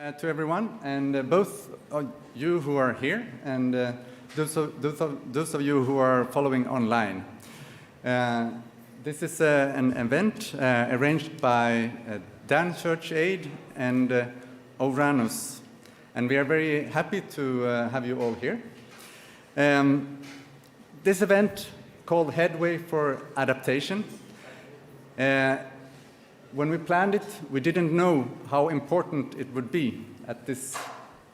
To everyone, and both you who are here and those of you who are following online. This is an event arranged by DanChurchAid and Ouranos, and we are very happy to have you all here. This event, called Headway for Adaptation, when we planned it, we didn't know how important it would be at this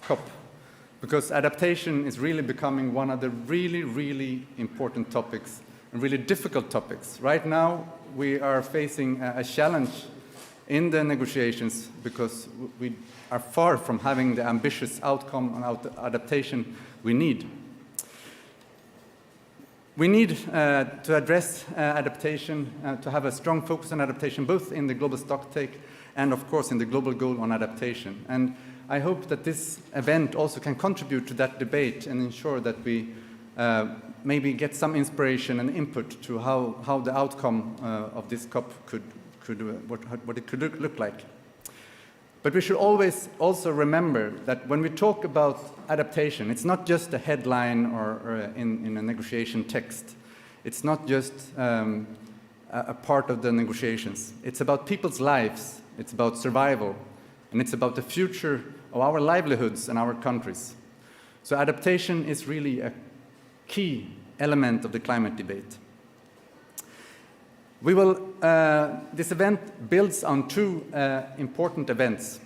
COP, because adaptation is really becoming one of the really important topics and really difficult topics. Right now, we are facing a challenge in the negotiations because we are far from having the ambitious outcome on adaptation we need. We need to address adaptation, to have a strong focus on adaptation, both in the global stocktake and, of course, in the global goal on adaptation. And I hope that this event also can contribute to that debate and ensure that we maybe get some inspiration and input to how the outcome of this COP what it could look like. But we should always also remember that when we talk about adaptation, it's not just a headline or in a negotiation text. It's not just a part of the negotiations. It's about people's lives, it's about survival, and it's about the future of our livelihoods and our countries. So adaptation is really a key element of the climate debate. We will, this event builds on two important events.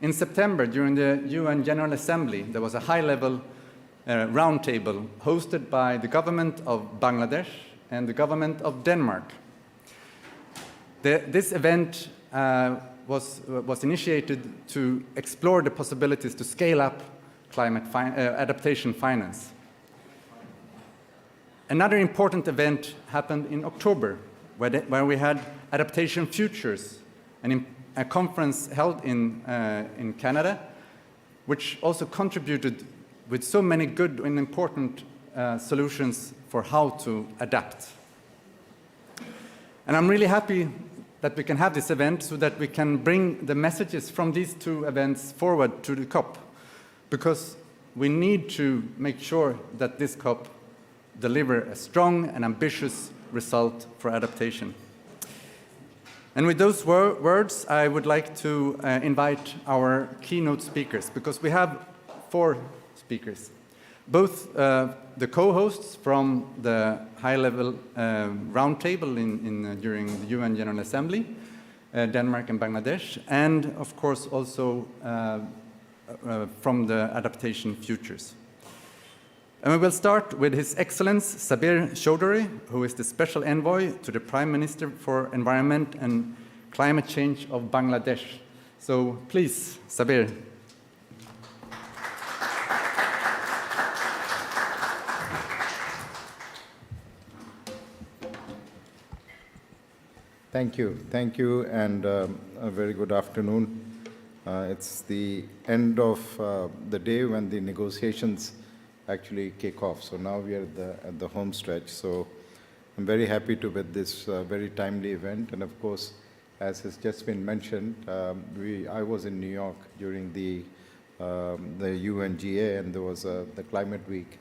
In September, during the UN General Assembly, there was a high-level roundtable hosted by the government of Bangladesh and the government of Denmark. This event was initiated to explore the possibilities to scale up climate adaptation finance. Another important event happened in October, where we had Adaptation Futures, a conference held in Canada, which also contributed with so many good and important solutions for how to adapt. And I'm really happy that we can have this event so that we can bring the messages from these two events forward to the COP, because we need to make sure that this COP deliver a strong and ambitious result for adaptation. And with those words, I would like to invite our keynote speakers, because we have 4 speakers, both the co-hosts from the high-level roundtable during the UN General Assembly, Denmark and Bangladesh, and of course also from the Adaptation Futures. And we will start with His Excellency Sabir Chowdhury, who is the Special Envoy to the Prime Minister for Environment and Climate Change of Bangladesh. So please, Sabir. Thank you, and a very good afternoon. It's the end of the day when the negotiations actually kick off. So now we are at the home stretch. So I'm very happy to be at this very timely event. And of course, as has just been mentioned, I was in New York during the UNGA, and there was the Climate Week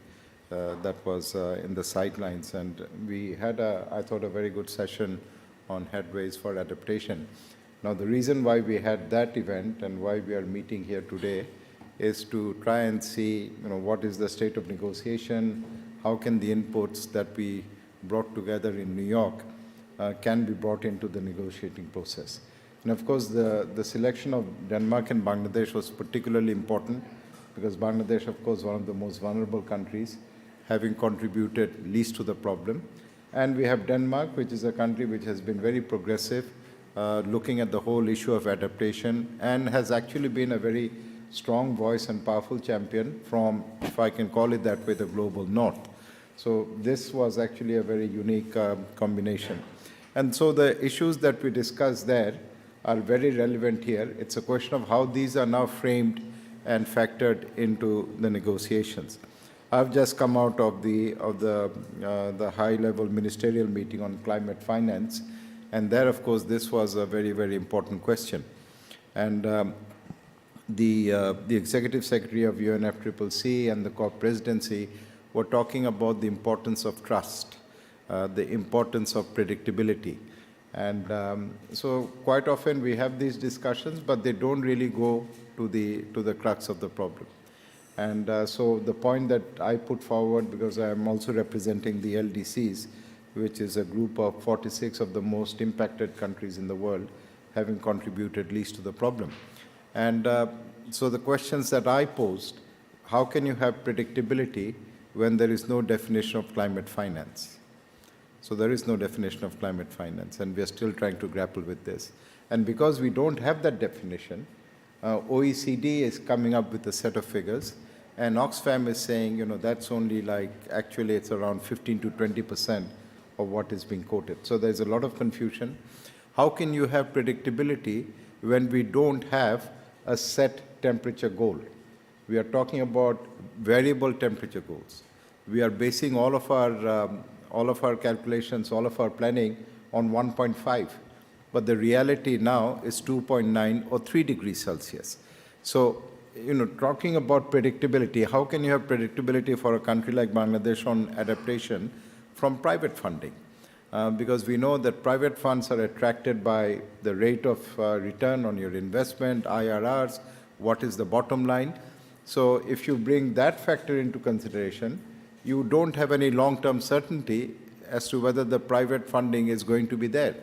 that was in the sidelines. And we had, I thought, a very good session on headways for adaptation. Now, the reason why we had that event and why we are meeting here today is to try and see, what is the state of negotiation, how can the inputs that we brought together in New York can be brought into the negotiating process. And of course, the selection of Denmark and Bangladesh was particularly important because Bangladesh, of course, one of the most vulnerable countries, having contributed least to the problem. And we have Denmark, which is a country which has been very progressive, looking at the whole issue of adaptation, and has actually been a very strong voice and powerful champion from, if I can call it that way, the global north. So this was actually a very unique combination. And so the issues that we discussed there are very relevant here. It's a question of how these are now framed and factored into the negotiations. I've just come out of the high-level ministerial meeting on climate finance, and there, of course, this was a very, very important question. And the Executive Secretary of UNFCCC and the COP presidency were talking about the importance of trust, the importance of predictability. And so quite often we have these discussions, but they don't really go to the crux of the problem. And so the point that I put forward, because I am also representing the LDCs, which is a group of 46 of the most impacted countries in the world, having contributed least to the problem. And so the questions that I posed, how can you have predictability when there is no definition of climate finance? So there is no definition of climate finance, and we are still trying to grapple with this. And because we don't have that definition, OECD is coming up with a set of figures, and Oxfam is saying, you know, that's only like, actually it's around 15 to 20% of what is being quoted. So there's a lot of confusion. How can you have predictability when we don't have a set temperature goal? We are talking about variable temperature goals. We are basing all of our calculations, all of our planning on 1.5. But the reality now is 2.9 or 3 degrees Celsius. So, you know, talking about predictability, how can you have predictability for a country like Bangladesh on adaptation from private funding? Because we know that private funds are attracted by the rate of return on your investment, IRRs, what is the bottom line. So if you bring that factor into consideration, you don't have any long-term certainty as to whether the private funding is going to be there.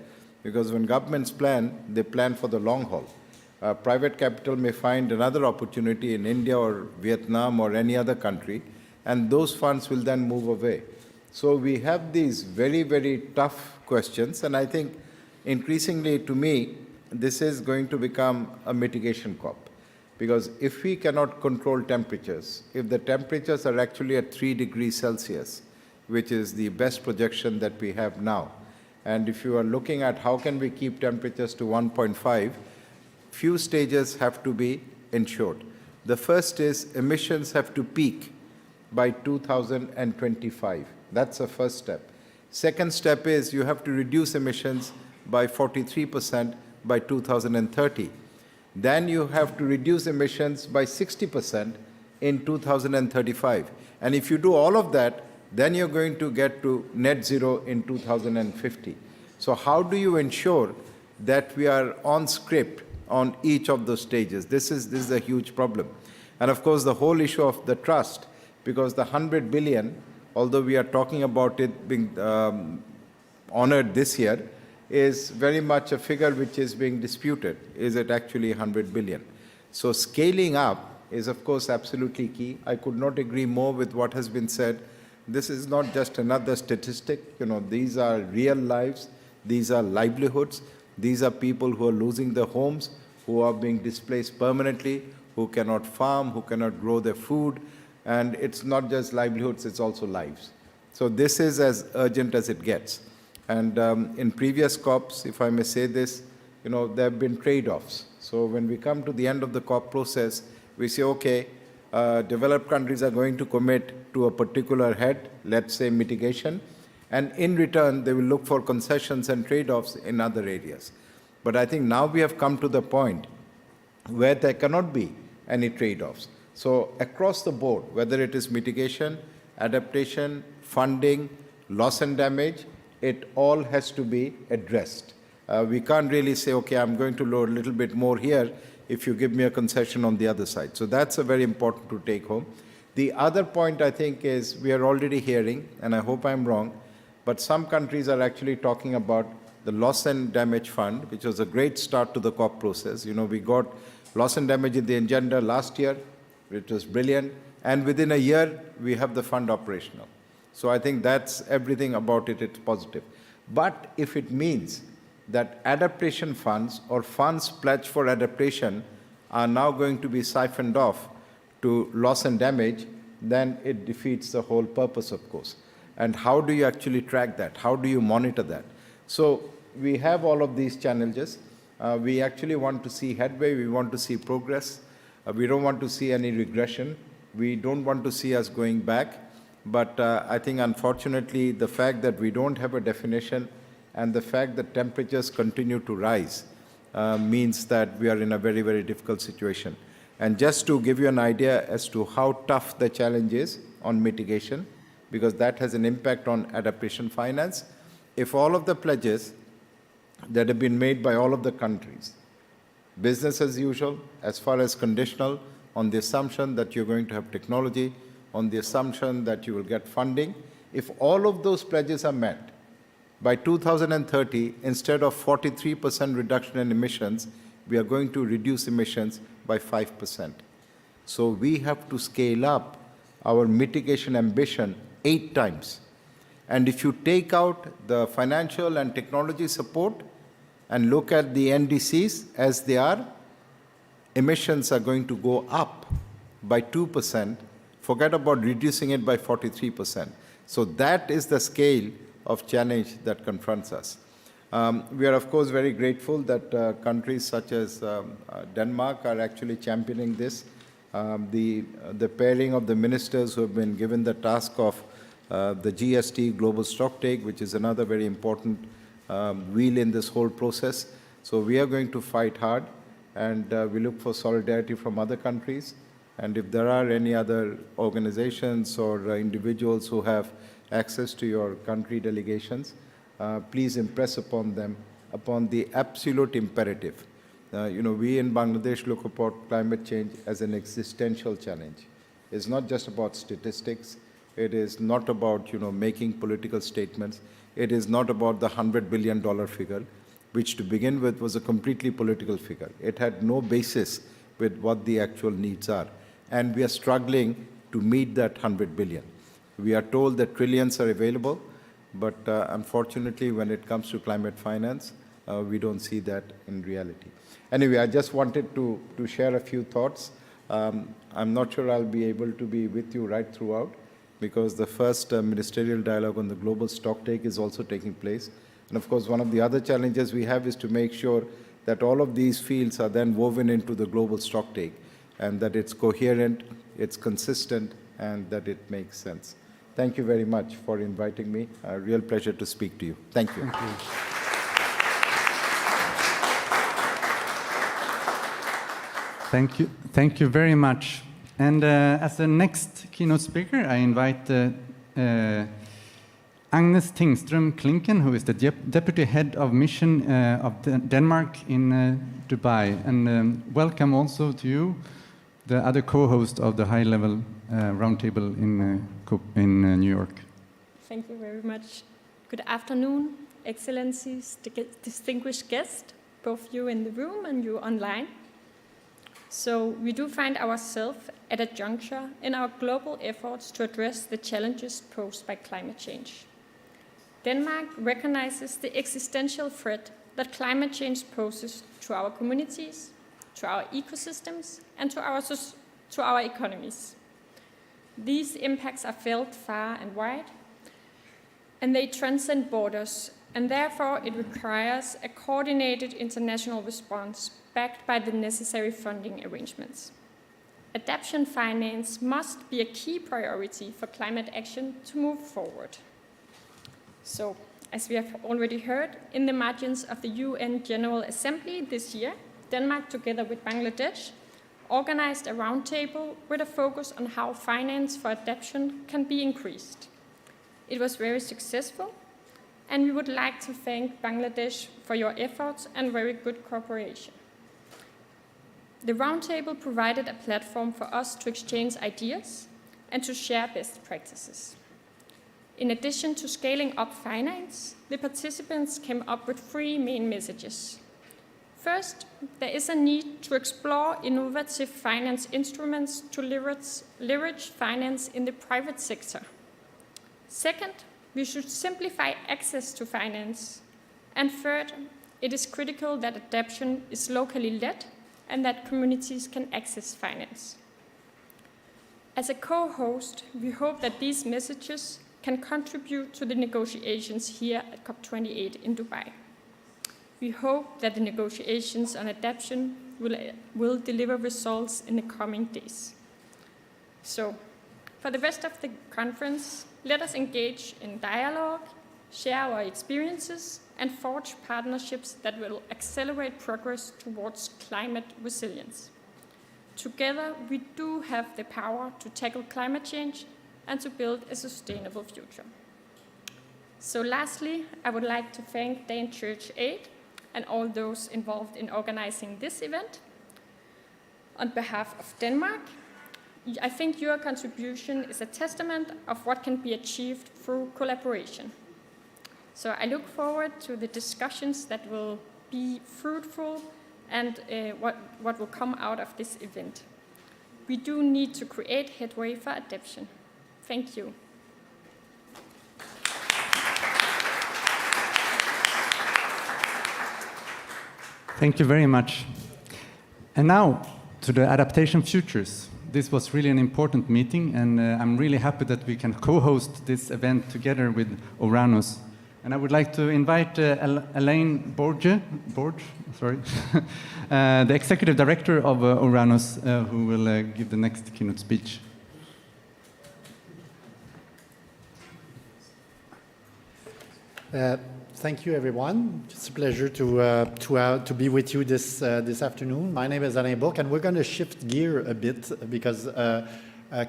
Because when governments plan, they plan for the long haul. Private capital may find another opportunity in India or Vietnam or any other country, and those funds will then move away. So we have these very, very tough questions, and I think increasingly to me, this is going to become a mitigation COP. Because if we cannot control temperatures, if the temperatures are actually at 3 degrees Celsius, which is the best projection that we have now, and if you are looking at how can we keep temperatures to 1.5, few stages have to be ensured. The first is emissions have to peak by 2025. That's the first step. Second step is you have to reduce emissions by 43% by 2030. Then you have to reduce emissions by 60% in 2035. And if you do all of that, then you're going to get to net zero in 2050. So how do you ensure that we are on script on each of those stages? This is a huge problem. And of course, the whole issue of the trust, because the 100 billion, although we are talking about it being honored this year, is very much a figure which is being disputed. Is it actually 100 billion? So scaling up is, of course, absolutely key. I could not agree more with what has been said. This is not just another statistic. You know, these are real lives. These are livelihoods. These are people who are losing their homes, who are being displaced permanently, who cannot farm, who cannot grow their food. And it's not just livelihoods, it's also lives. So this is as urgent as it gets. And in previous COPs, if I may say this, you know, there have been trade-offs. So when we come to the end of the COP process, we say, okay, developed countries are going to commit to a particular head, let's say mitigation, and in return, they will look for concessions and trade-offs in other areas. But I think now we have come to the point where there cannot be any trade-offs. So across the board, whether it is mitigation, adaptation, funding, loss and damage, it all has to be addressed. We can't really say, okay, I'm going to load a little bit more here if you give me a concession on the other side. So that's a very important to take home. The other point, I think, is we are already hearing, and I hope I'm wrong, but some countries are actually talking about the loss and damage fund, which was a great start to the COP process. You know, we got loss and damage in the agenda last year, which was brilliant, and within a year, we have the fund operational. So I think that's everything about it, it's positive. But if it means that adaptation funds or funds pledged for adaptation are now going to be siphoned off to loss and damage, then it defeats the whole purpose, of course. And how do you actually track that? How do you monitor that? So we have all of these challenges. We actually want to see headway. We want to see progress. We don't want to see any regression. We don't want to see us going back. But I think, unfortunately, the fact that we don't have a definition and the fact that temperatures continue to rise means that we are in a very, very difficult situation. And just to give you an idea as to how tough the challenge is on mitigation, because that has an impact on adaptation finance, if all of the pledges that have been made by all of the countries, business as usual, as far as conditional, on the assumption that you're going to have technology, on the assumption that you will get funding, if all of those pledges are met, by 2030, instead of 43% reduction in emissions, we are going to reduce emissions by 5%. So we have to scale up our mitigation ambition 8 times. And if you take out the financial and technology support and look at the NDCs as they are, emissions are going to go up by 2%. Forget about reducing it by 43%. So that is the scale of challenge that confronts us. We are, of course, very grateful that countries such as Denmark are actually championing this. The pairing of the ministers who have been given the task of the GST global stocktake, which is another very important wheel in this whole process. So we are going to fight hard, and we look for solidarity from other countries. And if there are any other organizations or individuals who have access to your country delegations, please impress upon them upon the absolute imperative. We in Bangladesh look upon climate change as an existential challenge. It's not just about statistics. It is not about making political statements. It is not about the $100 billion figure, which to begin with was a completely political figure. It had no basis with what the actual needs are. And we are struggling to meet that 100 billion. We are told that trillions are available, but unfortunately, when it comes to climate finance, we don't see that in reality. Anyway, I just wanted to share a few thoughts. I'm not sure I'll be able to be with you right throughout, because the first ministerial dialogue on the global stocktake is also taking place. And of course, one of the other challenges we have is to make sure that all of these fields are then woven into the global stocktake, and that it's coherent, it's consistent, and that it makes sense. Thank you very much for inviting me. A real pleasure to speak to you. Thank you. Thank you. Thank you. Thank you very much. And as the next keynote speaker, I invite Agnes Tingström Klinken, who is the Deputy Head of Mission of Denmark in Dubai. And welcome also to you, the other co-host of the high-level roundtable in New York. Thank you very much. Good afternoon, Excellencies, distinguished guests, both you in the room and you online. So we do find ourselves at a juncture in our global efforts to address the challenges posed by climate change. Denmark recognizes the existential threat that climate change poses to our communities, to our ecosystems, and to our economies. These impacts are felt far and wide, and they transcend borders, and therefore it requires a coordinated international response backed by the necessary funding arrangements. Adaptation finance must be a key priority for climate action to move forward. So, as we have already heard, in the margins of the UN General Assembly this year, Denmark, together with Bangladesh, organized a roundtable with a focus on how finance for adaptation can be increased. It was very successful, and we would like to thank Bangladesh for your efforts and very good cooperation. The roundtable provided a platform for us to exchange ideas and to share best practices. In addition to scaling up finance, the participants came up with 3 main messages. First, there is a need to explore innovative finance instruments to leverage finance in the private sector. Second, we should simplify access to finance. And third, it is critical that adaptation is locally led and that communities can access finance. As a co-host, we hope that these messages can contribute to the negotiations here at COP28 in Dubai. We hope that the negotiations on adaptation will deliver results in the coming days. So, for the rest of the conference, let us engage in dialogue, share our experiences, and forge partnerships that will accelerate progress towards climate resilience. Together, we do have the power to tackle climate change and to build a sustainable future. So lastly, I would like to thank DanChurchAid and all those involved in organizing this event. On behalf of Denmark, I think your contribution is a testament of what can be achieved through collaboration. So I look forward to the discussions that will be fruitful and what will come out of this event. We do need to create headway for adaptation. Thank you. Thank you very much. And now to the adaptation futures. This was really an important meeting, and I'm really happy that we can co-host this event together with Ouranos. And I would like to invite Elaine Borge, the Executive Director of Ouranos, who will give the next keynote speech. Thank you, everyone. It's a pleasure to be with you this afternoon. My name is Alain Bourque, and we're going to shift gear a bit because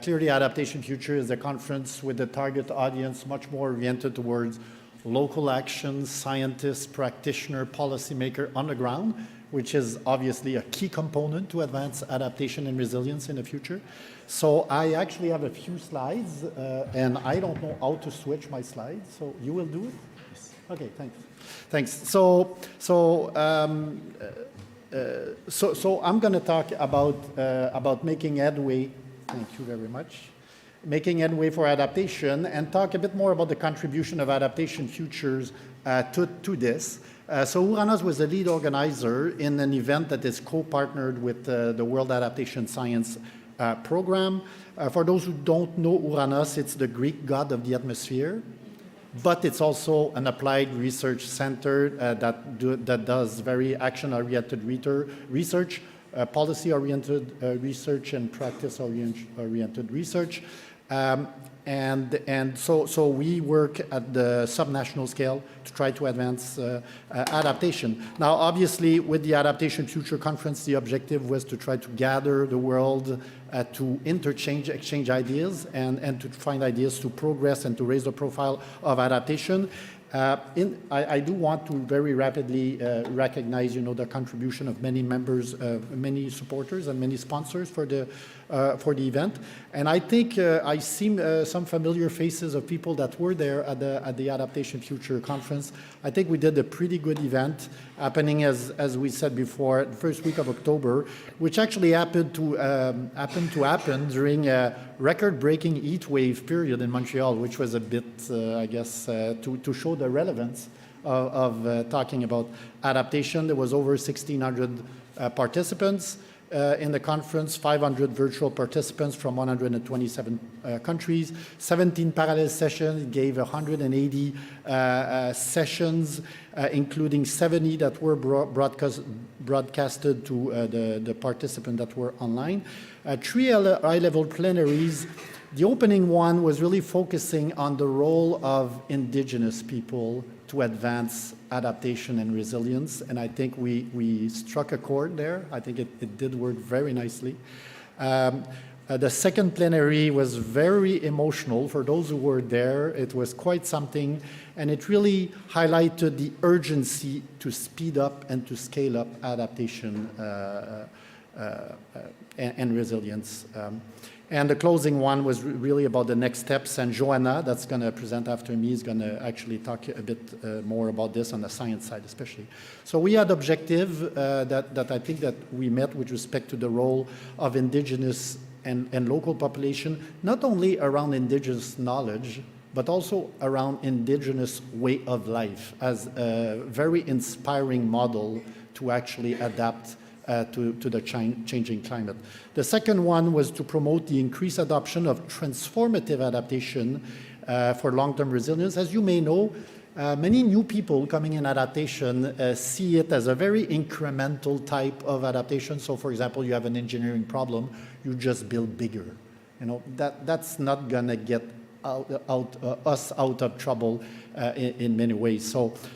clearly Adaptation Future is a conference with a target audience much more oriented towards local action, scientists, practitioner, policymaker on the ground, which is obviously a key component to advance adaptation and resilience in the future. So I actually have a few slides, and I don't know how to switch my slides, so you will do it? Okay, thanks. Thanks. So I'm going to talk about making headway. Thank you very much. Making headway for adaptation, and talk a bit more about the contribution of Adaptation Futures to this. So Ouranos was the lead organizer in an event that is co-partnered with the World Adaptation Science Program. For those who don't know Ouranos, it's the Greek god of the atmosphere. But it's also an applied research center that does very action-oriented research, policy-oriented research, and practice-oriented research. And so we work at the subnational scale to try to advance adaptation. Now, obviously, with the Adaptation Future Conference, the objective was to try to gather the world to exchange ideas, and to find ideas to progress and to raise the profile of adaptation. I do want to very rapidly recognize, the contribution of many members, many supporters, and many sponsors for the event. And I think I see some familiar faces of people that were there at the Adaptation Future Conference. I think we did a pretty good event, happening as we said before, the first week of October, which actually happened to happen during a record-breaking heat wave period in Montreal, which was a bit, I guess, to show the relevance of talking about adaptation. There was over 1,600 participants in the conference, 500 virtual participants from 127 countries, 17 parallel sessions. It gave 180 sessions, including 70 that were broadcasted to the participants that were online. 3 high-level plenaries. The opening one was really focusing on the role of Indigenous people to advance adaptation and resilience, and I think we struck a chord there. I think it did work very nicely. The second plenary was very emotional for those who were there. It was quite something, and it really highlighted the urgency to speed up and to scale up adaptation and resilience. And the closing one was really about the next steps, and Joanna, that's going to present after me, is going to actually talk a bit more about this on the science side especially. So we had objective that I think that we met with respect to the role of Indigenous and local population, not only around Indigenous knowledge, but also around Indigenous way of life as a very inspiring model to actually adapt to the changing climate. The second one was to promote the increased adoption of transformative adaptation for long-term resilience. As you may know, many new people coming in adaptation see it as a very incremental type of adaptation. So, for example, you have an engineering problem, you just build bigger. That's not going to get us out of trouble in many ways.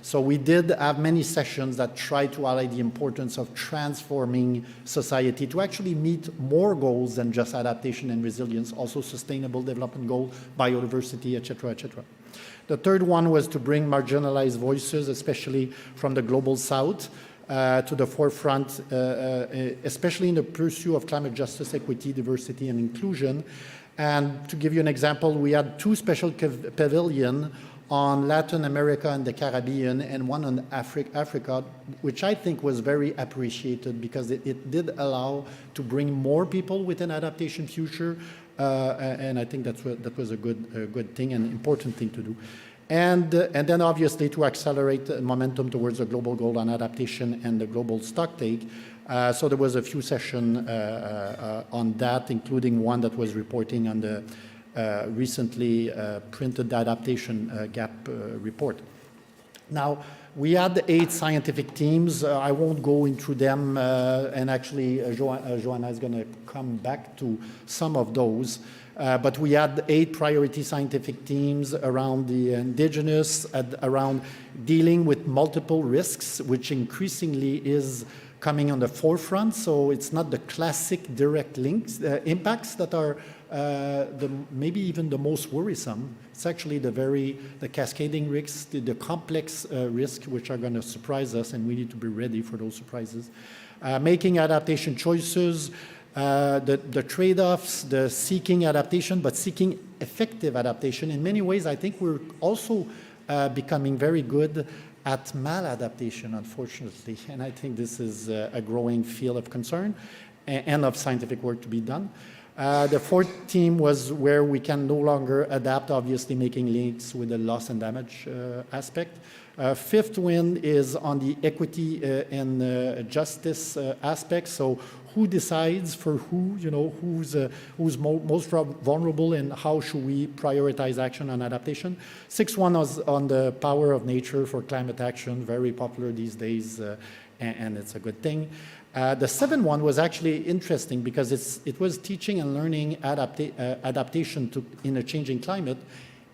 So we did have many sessions that tried to highlight the importance of transforming society to actually meet more goals than just adaptation and resilience, also sustainable development goal, biodiversity, et cetera, et cetera. The third one was to bring marginalized voices, especially from the global south, to the forefront, especially in the pursuit of climate justice, equity, diversity, and inclusion. And to give you an example, we had 2 special pavilions on Latin America and the Caribbean, and one on Africa, which I think was very appreciated because it did allow to bring more people within Adaptation Future, and I think that was a good thing and important thing to do. And then obviously to accelerate the momentum towards a global goal on adaptation and the global stocktake. So there was a few sessions on that, including one that was reporting on the recently printed adaptation gap report. Now, we had 8 scientific teams. I won't go into them, and actually Joanna is going to come back to some of those. But we had 8 priority scientific teams around the indigenous, around dealing with multiple risks, which increasingly is coming on the forefront. So it's not the classic direct links, impacts that are maybe even the most worrisome. It's actually the cascading risks, the complex risks, which are going to surprise us, and we need to be ready for those surprises. Making adaptation choices, the trade-offs, the seeking adaptation, but seeking effective adaptation. In many ways, I think we're also becoming very good at maladaptation, unfortunately. And I think this is a growing field of concern and of scientific work to be done. The 4th team was where we can no longer adapt, obviously making links with the loss and damage aspect. 5th one is on the equity and justice aspect. So who decides for who, who's most vulnerable, and how should we prioritize action on adaptation? 6th one was on the power of nature for climate action, very popular these days, and it's a good thing. The 7th one was actually interesting because it was teaching and learning adaptation in a changing climate,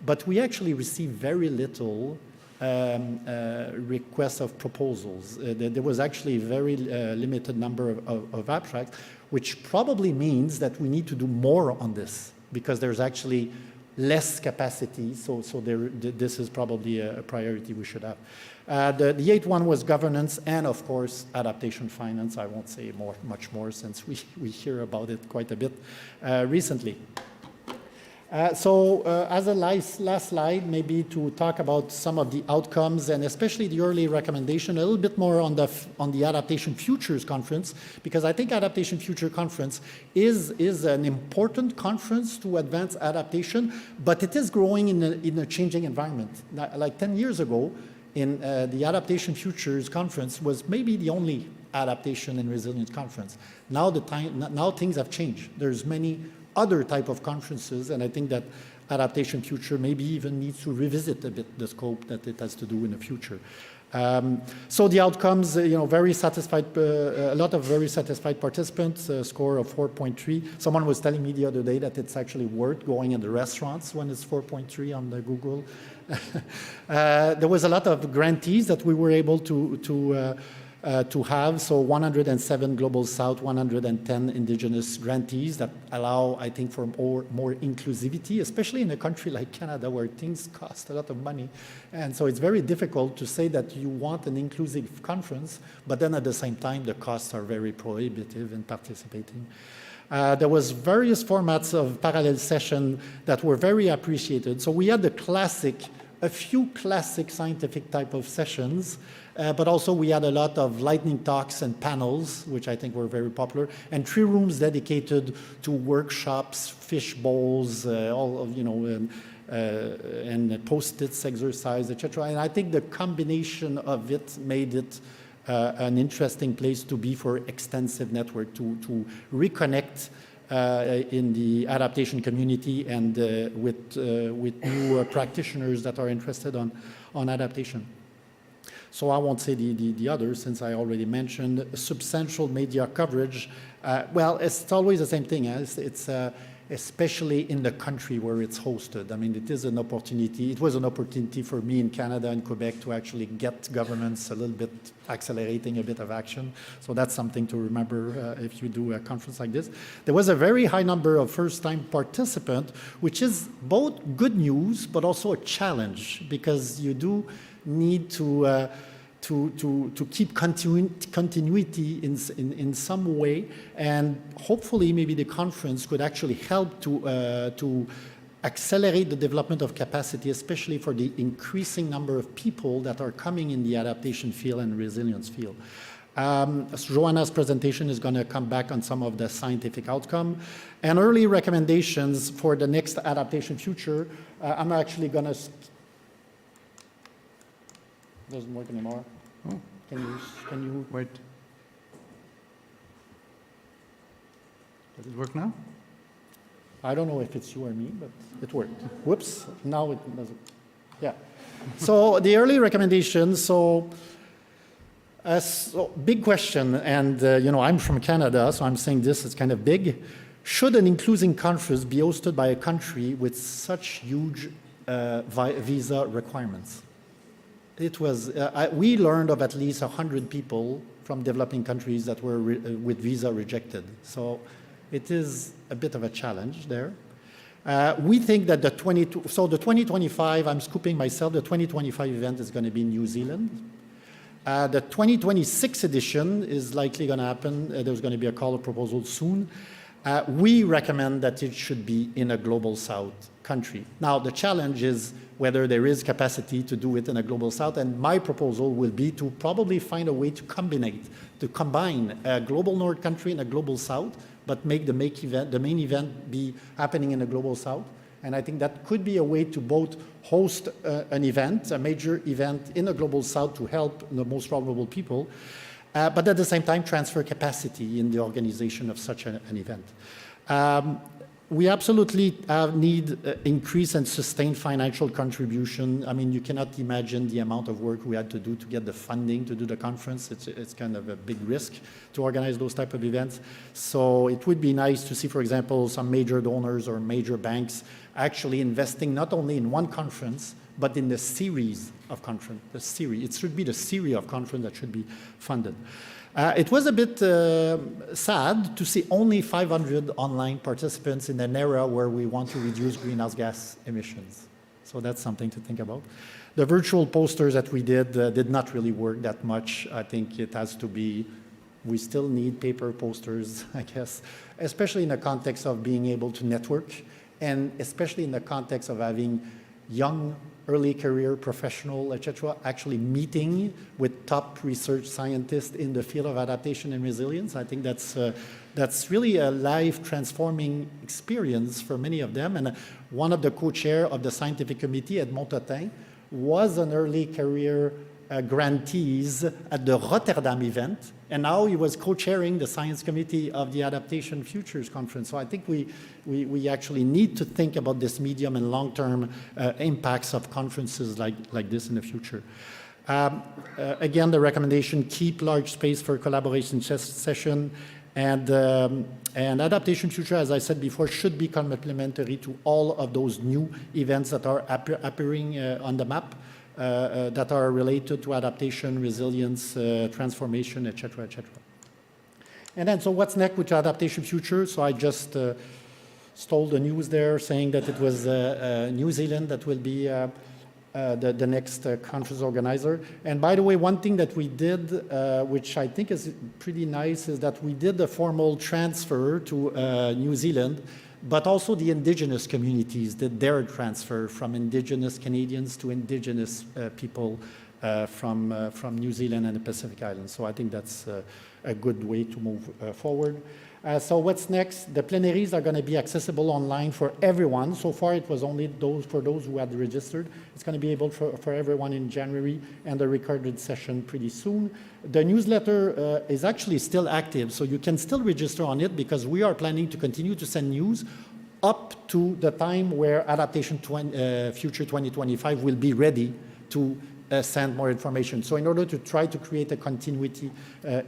but we actually received very little requests of proposals. There was actually a very limited number of abstracts, which probably means that we need to do more on this because there's actually less capacity. So this is probably a priority we should have. The 8th one was governance and, of course, adaptation finance. I won't say much more since we hear about it quite a bit recently. So as a last slide, maybe to talk about some of the outcomes and especially the early recommendation, a little bit more on the Adaptation Futures Conference, because I think Adaptation Future Conference is an important conference to advance adaptation, but it is growing in a changing environment. Like 10 years ago, in the Adaptation Futures Conference was maybe the only adaptation and resilience conference. Now things have changed. There's many other type of conferences, and I think that Adaptation Future maybe even needs to revisit a bit the scope that it has to do in the future. So the outcomes, very satisfied, a lot of very satisfied participants, a score of 4.3. Someone was telling me the other day that it's actually worth going in the restaurants when it's 4.3 on the Google. There was a lot of grantees that we were able to have, so 107 Global South, 110 Indigenous grantees that allow, I think, for more inclusivity, especially in a country like Canada where things cost a lot of money. And so it's very difficult to say that you want an inclusive conference, but then at the same time, the costs are very prohibitive in participating. There was various formats of parallel session that were very appreciated. So we had a few classic scientific type of sessions, but also we had a lot of lightning talks and panels, which I think were very popular, and 3 rooms dedicated to workshops, fish bowls, and post-its exercise, etc. And I think the combination of it made it an interesting place to be for extensive network to reconnect in the adaptation community and with new practitioners that are interested on adaptation. So I won't say the others since I already it's substantial media coverage. Well, it's always the same thing. especially in the country where it's hosted. I mean, it is an opportunity. It was an opportunity for me in Canada and Quebec to actually get governments a little bit accelerating a bit of action. So that's something to remember if you do a conference like this. There was a very high number of first-time participants, which is both good news, but also a challenge, because you do need to keep continuity in some way, and hopefully maybe the conference could actually help to accelerate the development of capacity, especially for the increasing number of people that are coming in the adaptation field and resilience field. Joanna's presentation is going to come back on some of the scientific outcome and early recommendations for the next adaptation future. I'm actually going to... Doesn't work anymore. Oh. Can you Wait. Does it work now? I don't know if it's you or me, but it worked. Whoops, now it doesn't. Yeah. So the early recommendations, so big question, and I'm from Canada, so I'm saying this is kind of big. Should an inclusive conference be hosted by a country with such huge visa requirements? It was, we learned of at least 100 people from developing countries that were with visa rejected. So it is a bit of a challenge there. We think that the 2025, I'm scooping myself, the 2025 event is going to be in New Zealand. The 2026 edition is likely going to happen. There's going to be a call of proposal soon. We recommend that it should be in a Global South country. Now, the challenge is whether there is capacity to do it in a Global South, and my proposal will be to probably find a way to combine a Global North country and a Global South, but make the main event be happening in a Global South. And I think that could be a way to both host an event, a major event in a Global South to help the most vulnerable people, but at the same time transfer capacity in the organization of such an event. We absolutely need increase and sustained financial contribution. I mean, you cannot imagine the amount of work we had to do to get the funding to do the conference. It's kind of a big risk to organize those type of events. So it would be nice to see, for example, some major donors or major banks actually investing not only in one conference, but in the series of conference. It should be the series of conference that should be funded. It was a bit sad to see only 500 online participants in an era where we want to reduce greenhouse gas emissions. So that's something to think about. The virtual posters that we did not really work that much. I think it has to be, we still need paper posters, I guess, especially in the context of being able to network, and especially in the context of having young early career professional, etc., actually meeting with top research scientists in the field of adaptation and resilience. I think that's really a life-transforming experience for many of them. And one of the co-chair of the scientific committee at Montautin was an early career grantees at the Rotterdam event, and now he was co-chairing the science committee of the Adaptation Futures Conference. So I think we actually need to think about this medium and long-term impacts of conferences like this in the future. Again, the recommendation, keep large space for collaboration session, and Adaptation Future, as I said before, should be complementary to all of those new events that are appearing on the map. That are related to adaptation, resilience, transformation, et cetera, et cetera. And then, so what's next with Adaptation Future? So I just stole the news there saying that it was New Zealand that will be the next conference organizer. And by the way, one thing that we did, which I think is pretty nice, is that we did a formal transfer to New Zealand, but also the indigenous communities did their transfer from indigenous Canadians to indigenous people from New Zealand and the Pacific Islands. So I think that's a good way to move forward. So what's next? The plenaries are going to be accessible online for everyone. So far it was only for those who had registered. It's going to be able for everyone in January, and the recorded session pretty soon. The newsletter is actually still active, so you can still register on it, because we are planning to continue to send news up to the time where Adaptation Future 2025 will be ready to send more information. So in order to try to create a continuity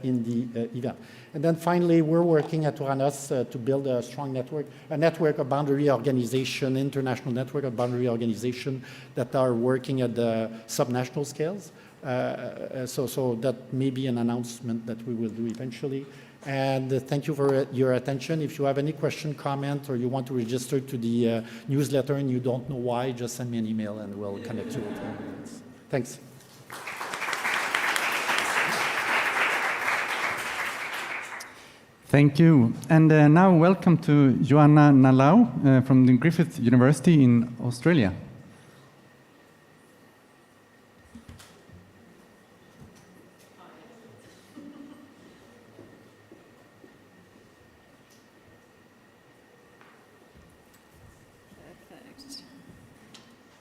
in the event. And then finally, we're working at Ouranos to build a strong network, a network of boundary organization, international network of boundary organization that are working at the subnational scales. So that may be an announcement that we will do eventually. And thank you for your attention. If you have any question, comment, or you want to register to the newsletter and you don't know why, just send me an email and we'll connect you with them. Thanks. Thank you. And now welcome to Joanna Nalau from the Griffith University in Australia.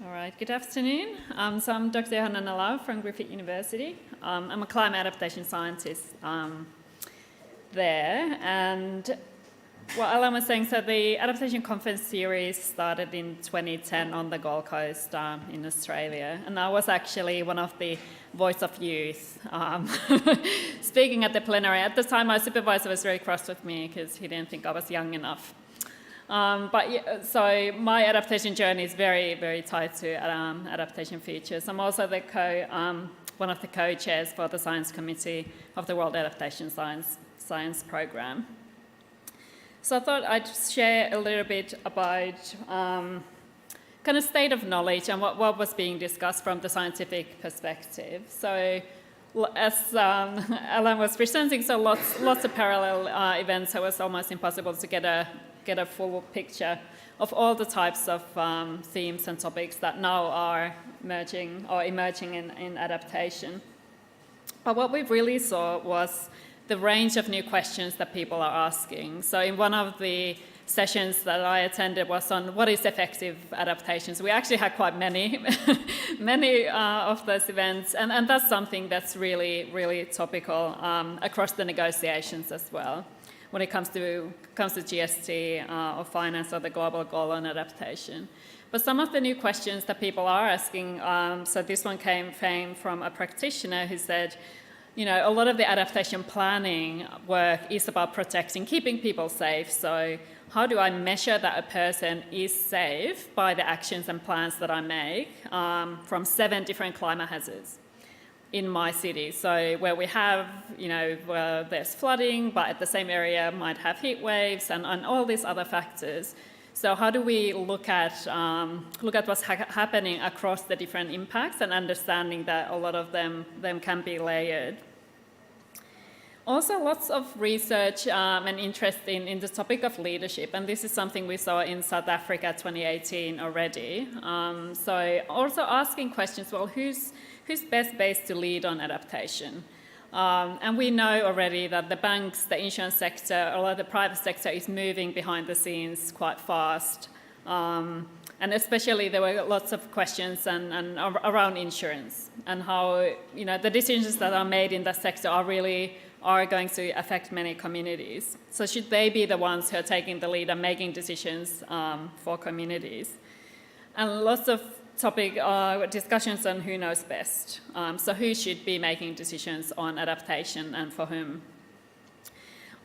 All right, good afternoon. So I'm Dr. Joanna Nalau from Griffith University. I'm a climate adaptation scientist there. And what Alan was saying, so the Adaptation Conference series started in 2010 on the Gold Coast in Australia. And I was actually one of the voice of youth speaking at the plenary. At the time, my supervisor was very cross with me because he didn't think I was young enough. So my adaptation journey is very, very tied to adaptation features. I'm also the one of the co-chairs for the Science Committee of the World Adaptation Science Program. So I thought I'd just share a little bit about kind of state of knowledge and what was being discussed from the scientific perspective. So as Alan was presenting, so lots of parallel events, so it was almost impossible to get a full picture of all the types of themes and topics that now are emerging in adaptation. But what we really saw was the range of new questions that people are asking. So in one of the sessions that I attended was on what is effective adaptation. So we actually had quite many of those events, and that's something that's really, really topical across the negotiations as well, when it comes to GST or finance or the global goal on adaptation. But some of the new questions that people are asking, so this one came from a practitioner who said, you know, a lot of the adaptation planning work is about protecting, keeping people safe. So how do I measure that a person is safe by the actions and plans that I make from 7 different climate hazards in my city? So where we have, you know, where there's flooding, but at the same area might have heat waves and all these other factors. So how do we look at what's happening across the different impacts and understanding that a lot of them can be layered? Also, lots of research and interest in the topic of leadership, and this is something we saw in South Africa 2018 already. So also asking questions, well, who's best based to lead on adaptation? And we know already that the banks, the insurance sector, a lot of the private sector is moving behind the scenes quite fast. And especially there were lots of questions and around insurance and how, you know, the decisions that are made in that sector are going to affect many communities. So should they be the ones who are taking the lead and making decisions for communities? And lots of discussions on who knows best. So who should be making decisions on adaptation and for whom?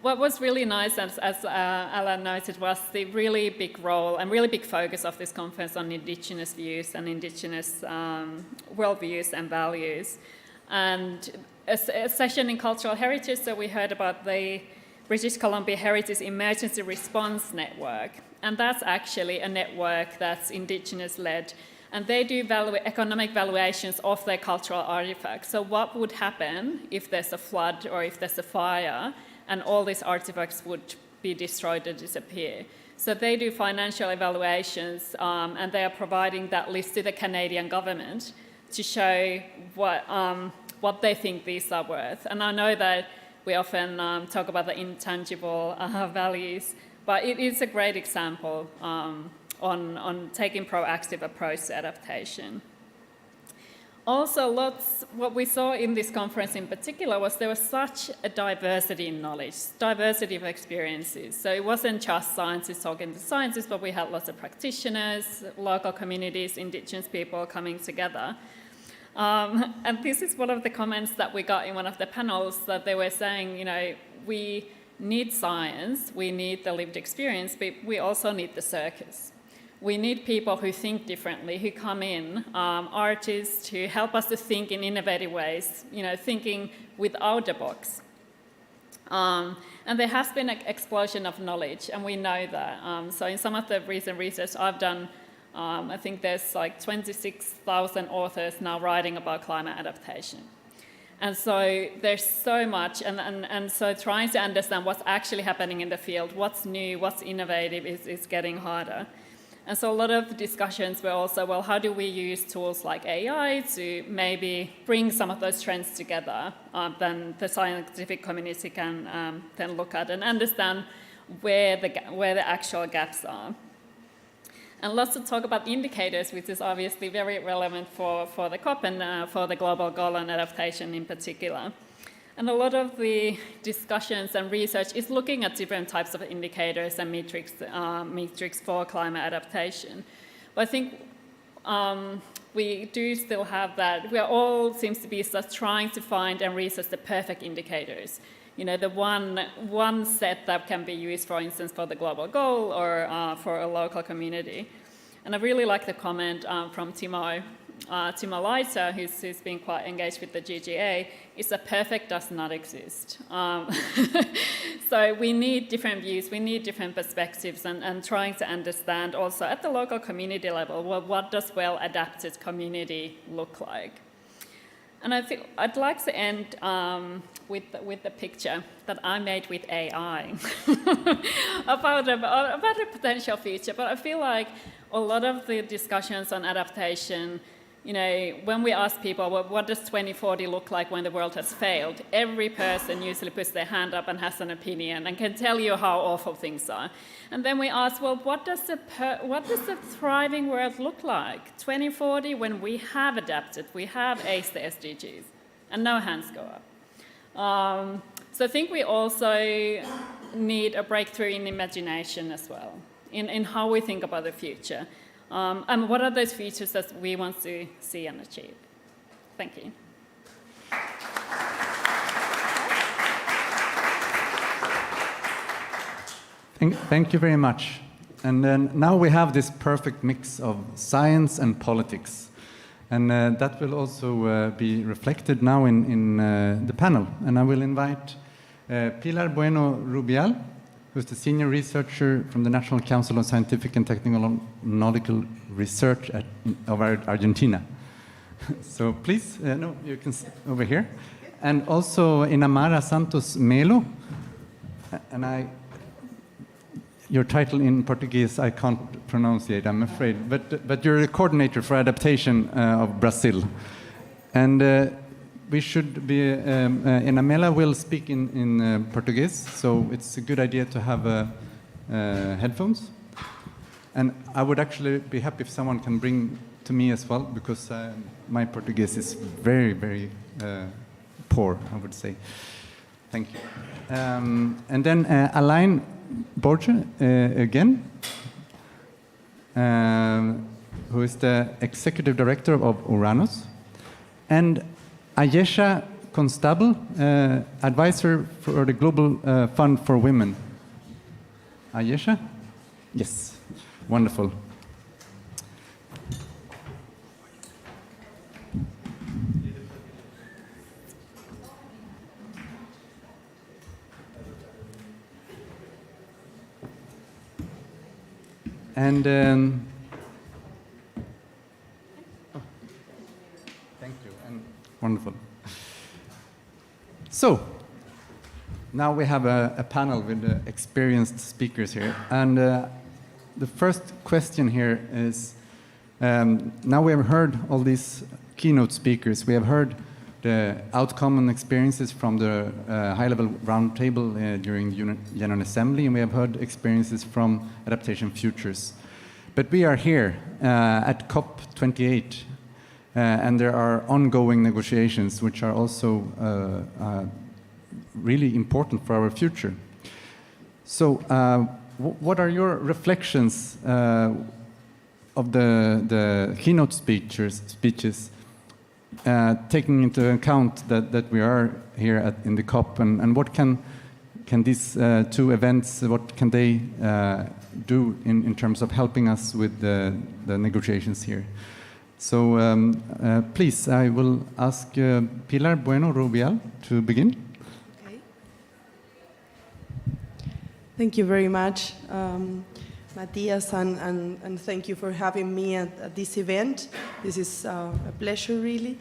What was really nice, as Alan noted, was the really big role and really big focus of this conference on Indigenous views and Indigenous worldviews and values. And a session in cultural heritage, so we heard about the British Columbia Heritage Emergency Response Network. And that's actually a network that's Indigenous-led. And they do economic valuations of their cultural artifacts. So what would happen if there's a flood or if there's a fire and all these artifacts would be destroyed or disappear? So they do financial evaluations and they are providing that list to the Canadian government to show what they think these are worth. And I know that we often talk about the intangible values, but it is a great example on taking proactive approach to adaptation. Also, what we saw in this conference in particular was there was such a diversity in knowledge, diversity of experiences. So it wasn't just scientists talking to scientists, but we had lots of practitioners, local communities, Indigenous people coming together. And this is one of the comments that we got in one of the panels, that they were saying, you know, we need science, we need the lived experience, but we also need the circus. We need people who think differently, who come in, artists who help us to think in innovative ways, you know, thinking without the box. And there has been an explosion of knowledge, and we know that. So in some of the recent research I've done, I think there's like 26,000 authors now writing about climate adaptation. And so there's so much, and so trying to understand what's actually happening in the field, what's new, what's innovative is getting harder. And so a lot of discussions were also, well, how do we use tools like AI to maybe bring some of those trends together, then the scientific community can then look at and understand where the actual gaps are. And lots of talk about indicators, which is obviously very relevant for the COP and for the global goal on adaptation in particular. And a lot of the discussions and research is looking at different types of indicators and metrics for climate adaptation. But I think we do still have that. We are all seems to be just trying to find and research the perfect indicators. You know, the one set that can be used, for instance, for the global goal or for a local community. And I really like the comment from Timo Leiter, who's been quite engaged with the GGA, is that perfect does not exist. So we need different views, we need different perspectives, and trying to understand also at the local community level, well, what does well-adapted community look like? And I think I'd like to end with the picture that I made with AI about a potential future. But I feel like a lot of the discussions on adaptation, you know, when we ask people, well, what does 2040 look like when the world has failed? Every person usually puts their hand up and has an opinion and can tell you how awful things are. And then we ask, well, what does a thriving world look like? 2040, when we have adapted, we have aced the SDGs, and no hands go up. So I think we also need a breakthrough in imagination as well, in how we think about the future. And what are those futures that we want to see and achieve? Thank you. Thank you very much. And then now we have this perfect mix of science and politics. And that will also be reflected now in the panel. And I will invite Pilar Bueno Rubial, who's the senior researcher from the National Council on Scientific and Technological Research of Argentina. So please, no, you can over here. And also Inamara Santos Melo. And your title in Portuguese I can't pronounce it, I'm afraid. But you're a coordinator for adaptation of Brazil. And we should be, Inamela will speak in Portuguese, so it's a good idea to have headphones. And I would actually be happy if someone can bring to me as well, because my Portuguese is very, very poor, I would say. Thank you. And then Alain Borge again, who is the executive director of Ouranos, and Ayesha Constable, advisor for the Global Fund for Women. Ayesha? Yes, wonderful. And thank you, and wonderful. So now we have a panel with experienced speakers here, and the first question here is: now we have heard all these keynote speakers. We have heard the outcome and experiences from the high-level roundtable during the General Assembly, and we have heard experiences from Adaptation Futures. But we are here at COP28, and there are ongoing negotiations which are also really important for our future. So what are your reflections of the keynote speeches taking into account that we are here in the COP, and what can these two events, what can they do in terms of helping us with the negotiations here? So please, I will ask Pilar Bueno Rubial to begin. Okay. Thank you very much, Matthias, and thank you for having me at this event. This is a pleasure, really.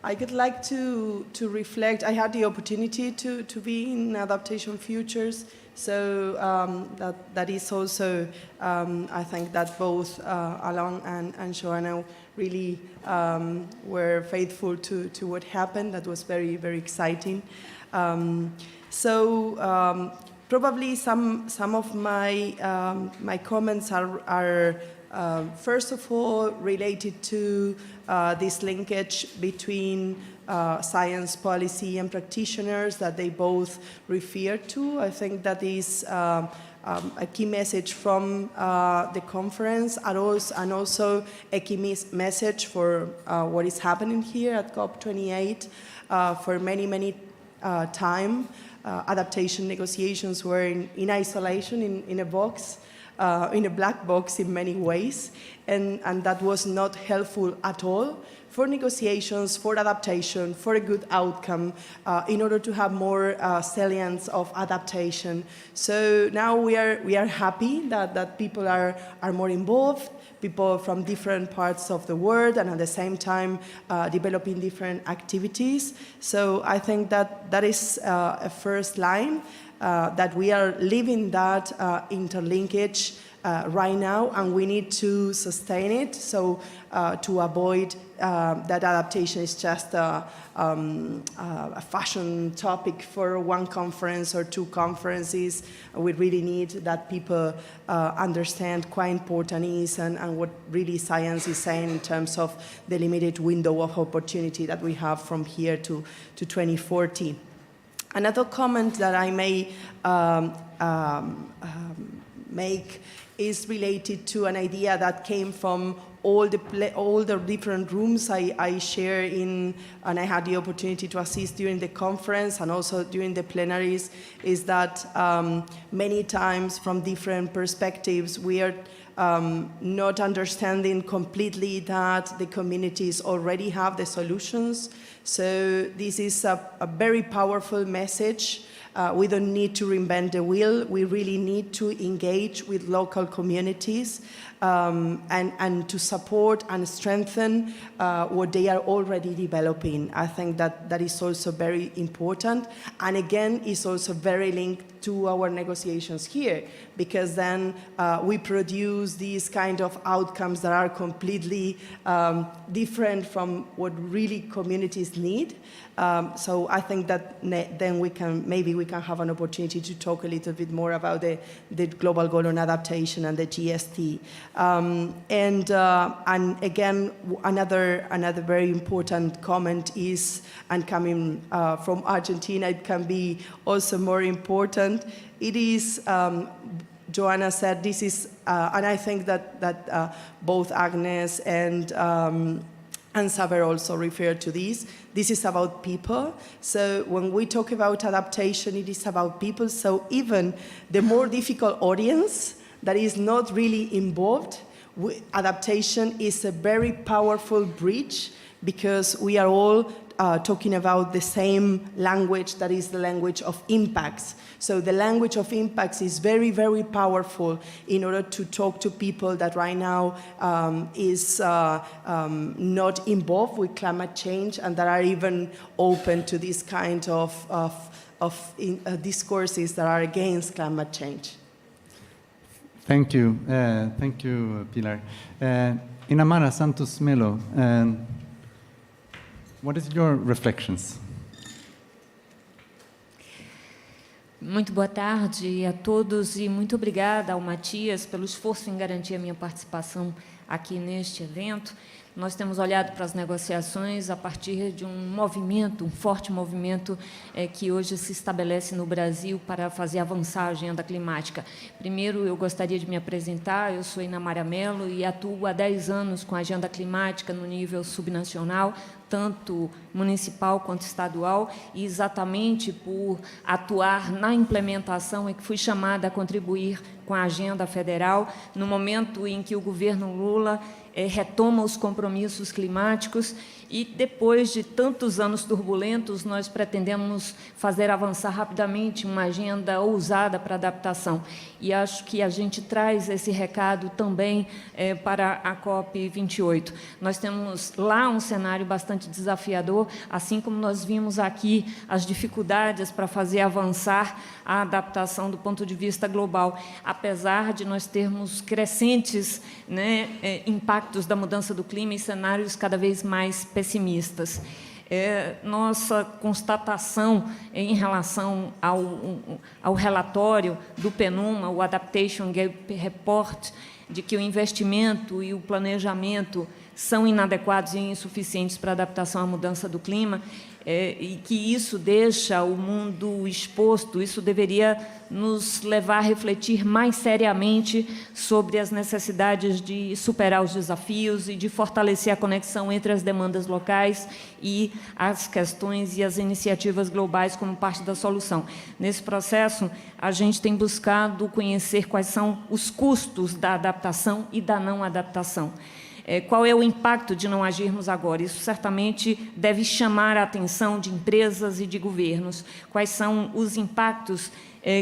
I would like to reflect. I had the opportunity to be in Adaptation Futures, so that is also, I think that both Alain and Joanna really were faithful to what happened. That was very, very exciting. Probably some of my comments are first of all related to this linkage between science policy and practitioners that they both refer to. I think that is a key message from the conference, and also a key message for what is happening here at COP28. For many time, adaptation negotiations were in isolation, in a box, in a black box in many ways, and that was not helpful at all for negotiations, for adaptation, for a good outcome, in order to have more salience of adaptation. So now we are happy that people are more involved, people from different parts of the world, and at the same time developing different activities. So I think that is a first line, that we are living that interlinkage right now, and we need to sustain it, so to avoid that adaptation is just a fashion topic for one conference or two conferences. We really need that people understand quite important is and what really science is saying in terms of the limited window of opportunity that we have from here to 2040. Another comment that I may make is related to an idea that came from all the different rooms I share in, and I had the opportunity to assist during the conference and also during the plenaries, is that many times from different perspectives we are not understanding completely that the communities already have the solutions. So this is a very powerful message. We don't need to reinvent the wheel. We really need to engage with local communities and to support and strengthen what they are already developing. I think that is also very important, and again is also very linked to our negotiations here, because then we produce these kind of outcomes that are completely different from what really communities need. So I think that then we can have an opportunity to talk a little bit more about the global goal on adaptation and the GST. And again, another very important comment is, and coming from Argentina, it can be also more important. It is, Joanna said, this is, and I think that both Agnes and Saber also referred to this. This is about people. So when we talk about adaptation, it is about people. So even the more difficult audience that is not really involved, adaptation is a very powerful bridge, because we are all talking about the same language, that is the language of impacts. So the language of impacts is very, very powerful in order to talk to people that right now is not involved with climate change, and that are even open to this kind of discourses that are against climate change. Thank you, Pilar. Inamara Santos Melo, what is your reflections? Muito boa tarde a todos e muito obrigada ao Matias pelo esforço em garantir a minha participação aqui neste evento. Nós temos olhado para as negociações a partir de um movimento, um forte movimento que hoje se estabelece no Brasil para fazer avançar a agenda climática. Primeiro, eu gostaria de me apresentar. Eu sou Ina Maria Mello e atuo há 10 anos com a agenda climática no nível subnacional, tanto municipal quanto estadual, e exatamente por atuar na implementação é que fui chamada a contribuir com a agenda federal, no momento em que o governo Lula retoma os compromissos climáticos e, depois de tantos anos turbulentos, nós pretendemos fazer avançar rapidamente uma agenda ousada para adaptação. E acho que a gente traz esse recado também para a COP28. Nós temos lá um cenário bastante desafiador, assim como nós vimos aqui as dificuldades para fazer avançar a adaptação do ponto de vista global, apesar de nós termos crescentes, impactos da mudança do clima e cenários cada vez mais pessimistas. Nossa constatação em relação ao relatório do PNUMA, o Adaptation Report, de que o investimento e o planejamento são inadequados e insuficientes para a adaptação à mudança do clima, e que isso deixa o mundo exposto, isso deveria nos levar a refletir mais seriamente sobre as necessidades de superar os desafios e de fortalecer a conexão entre as demandas locais e as questões e as iniciativas globais como parte da solução. Nesse processo, a gente tem buscado conhecer quais são os custos da adaptação e da não adaptação. Qual é o impacto de não agirmos agora? Isso certamente deve chamar a atenção de empresas e de governos. Quais são os impactos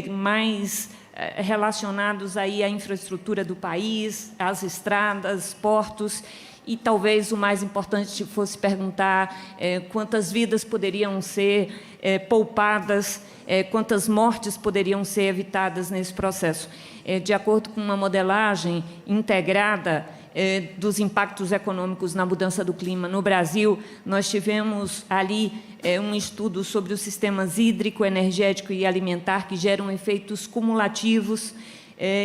mais relacionados aí à infraestrutura do país, às estradas, portos, e talvez o mais importante fosse perguntar quantas vidas poderiam ser poupadas, quantas mortes poderiam ser evitadas nesse processo. De acordo com uma modelagem integrada dos impactos econômicos na mudança do clima no Brasil, nós tivemos ali um estudo sobre os sistemas hídrico, energético e alimentar que geram efeitos cumulativos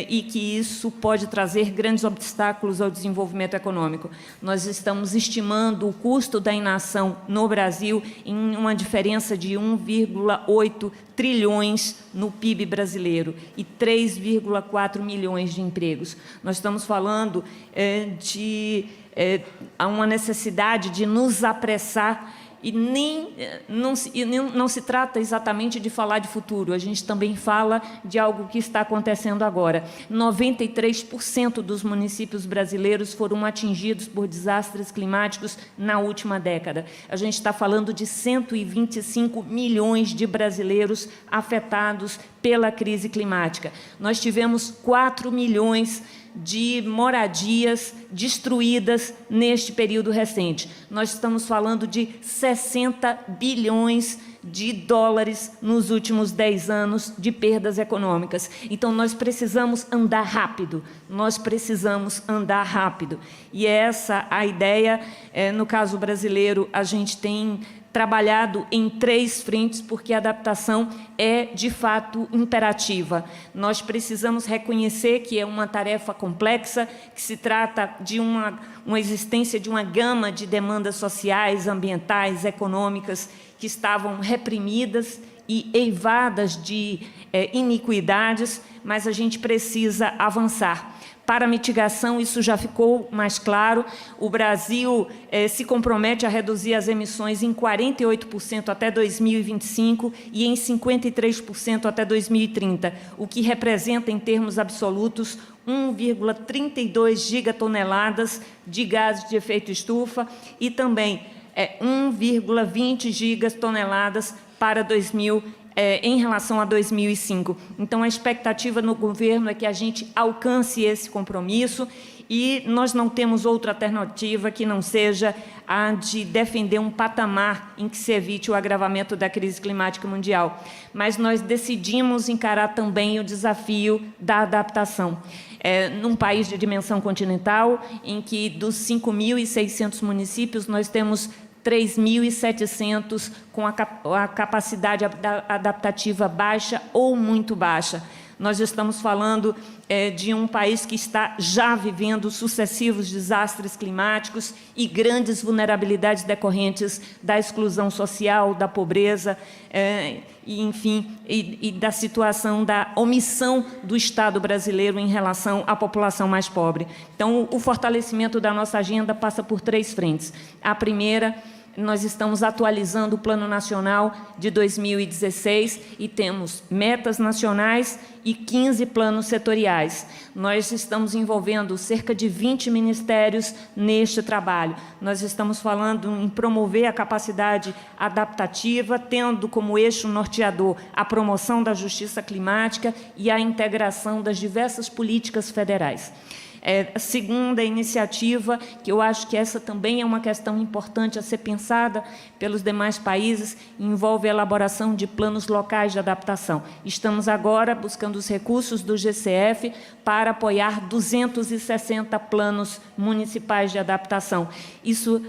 e que isso pode trazer grandes obstáculos ao desenvolvimento econômico. Nós estamos estimando o custo da inação no Brasil em uma diferença de 1,8 trilhões no PIB brasileiro e 3,4 milhões de empregos. Nós estamos falando de uma necessidade de nos apressar. E não se trata exatamente de falar de futuro, a gente também fala de algo que está acontecendo agora. 93% dos municípios brasileiros foram atingidos por desastres climáticos na última década. A gente está falando de 125 milhões de brasileiros afetados pela crise climática. Nós tivemos 4 milhões de moradias destruídas neste período recente. Nós estamos falando de 60 bilhões de dólares nos últimos 10 anos de perdas econômicas. Então, nós precisamos andar rápido, E é essa a ideia. No caso brasileiro, a gente tem trabalhado em 3 frentes, porque a adaptação é, de fato, imperativa. Nós precisamos reconhecer que é uma tarefa complexa, que se trata de uma existência de uma gama de demandas sociais, ambientais, econômicas, que estavam reprimidas e eivadas de iniquidades, mas a gente precisa avançar. Para a mitigação, isso já ficou mais claro. O Brasil se compromete a reduzir as emissões em 48% até 2025 e em 53% até 2030, o que representa, em termos absolutos, 1,32 gigatoneladas de gases de efeito estufa e também 1,20 gigatoneladas para em relação a 2005. Então, a expectativa no governo é que a gente alcance esse compromisso e nós não temos outra alternativa que não seja a de defender um patamar em que se evite o agravamento da crise climática mundial. Mas nós decidimos encarar também o desafio da adaptação. Num país de dimensão continental, em que dos 5.600 municípios, nós temos 3.700 com a capacidade adaptativa baixa ou muito baixa. Nós estamos falando de um país que está já vivendo sucessivos desastres climáticos e grandes vulnerabilidades decorrentes da exclusão social, da pobreza, e, enfim, e da situação da omissão do Estado brasileiro em relação à população mais pobre. Então, o fortalecimento da nossa agenda passa por 3 frentes. A primeira, nós estamos atualizando o Plano Nacional de 2016 e temos metas nacionais e 15 planos setoriais. Nós estamos envolvendo cerca de 20 ministérios neste trabalho. Nós estamos falando em promover a capacidade adaptativa, tendo como eixo norteador a promoção da justiça climática e a integração das diversas políticas federais. A segunda iniciativa, que eu acho que essa também é uma questão importante a ser pensada pelos demais países, envolve a elaboração de planos locais de adaptação. Estamos agora buscando os recursos do GCF para apoiar 260 planos municipais de adaptação. Isso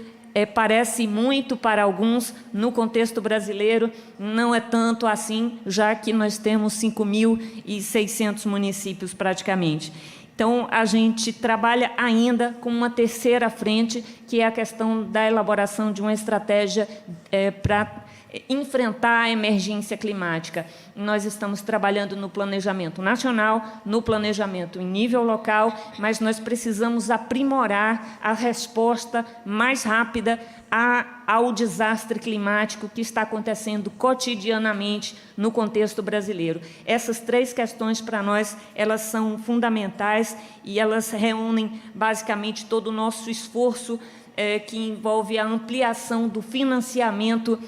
parece muito para alguns, no contexto brasileiro, não é tanto assim, já que nós temos 5.600 municípios praticamente. Então, a gente trabalha ainda com uma terceira frente, que é a questão da elaboração de uma estratégia para enfrentar a emergência climática. Nós estamos trabalhando no planejamento nacional, no planejamento em nível local, mas nós precisamos aprimorar a resposta mais rápida ao desastre climático que está acontecendo cotidianamente no contexto brasileiro. Essas 3 questões, para nós, elas são fundamentais e elas reúnem, basicamente, todo o nosso esforço que envolve a ampliação do financiamento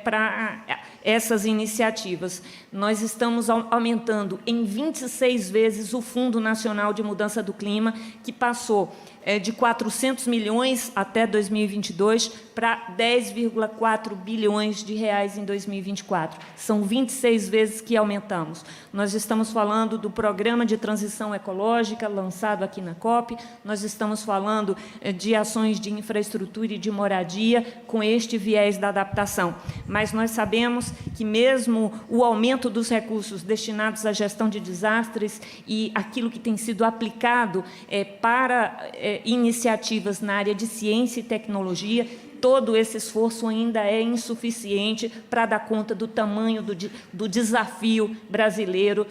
para essas iniciativas. Nós estamos aumentando em 26 vezes o Fundo Nacional de Mudança do Clima, que passou de 400 milhões até 2022 para 10,4 bilhões de reais em 2024. São 26 vezes que aumentamos. Nós estamos falando do Programa de Transição Ecológica, lançado aqui na COP, nós estamos falando de ações de infraestrutura e de moradia com este viés da adaptação. Mas nós sabemos que mesmo o aumento dos recursos destinados à gestão de desastres e aquilo que tem sido aplicado para iniciativas na área de ciência e tecnologia, todo esse esforço ainda é insuficiente para dar conta do tamanho do desafio brasileiro,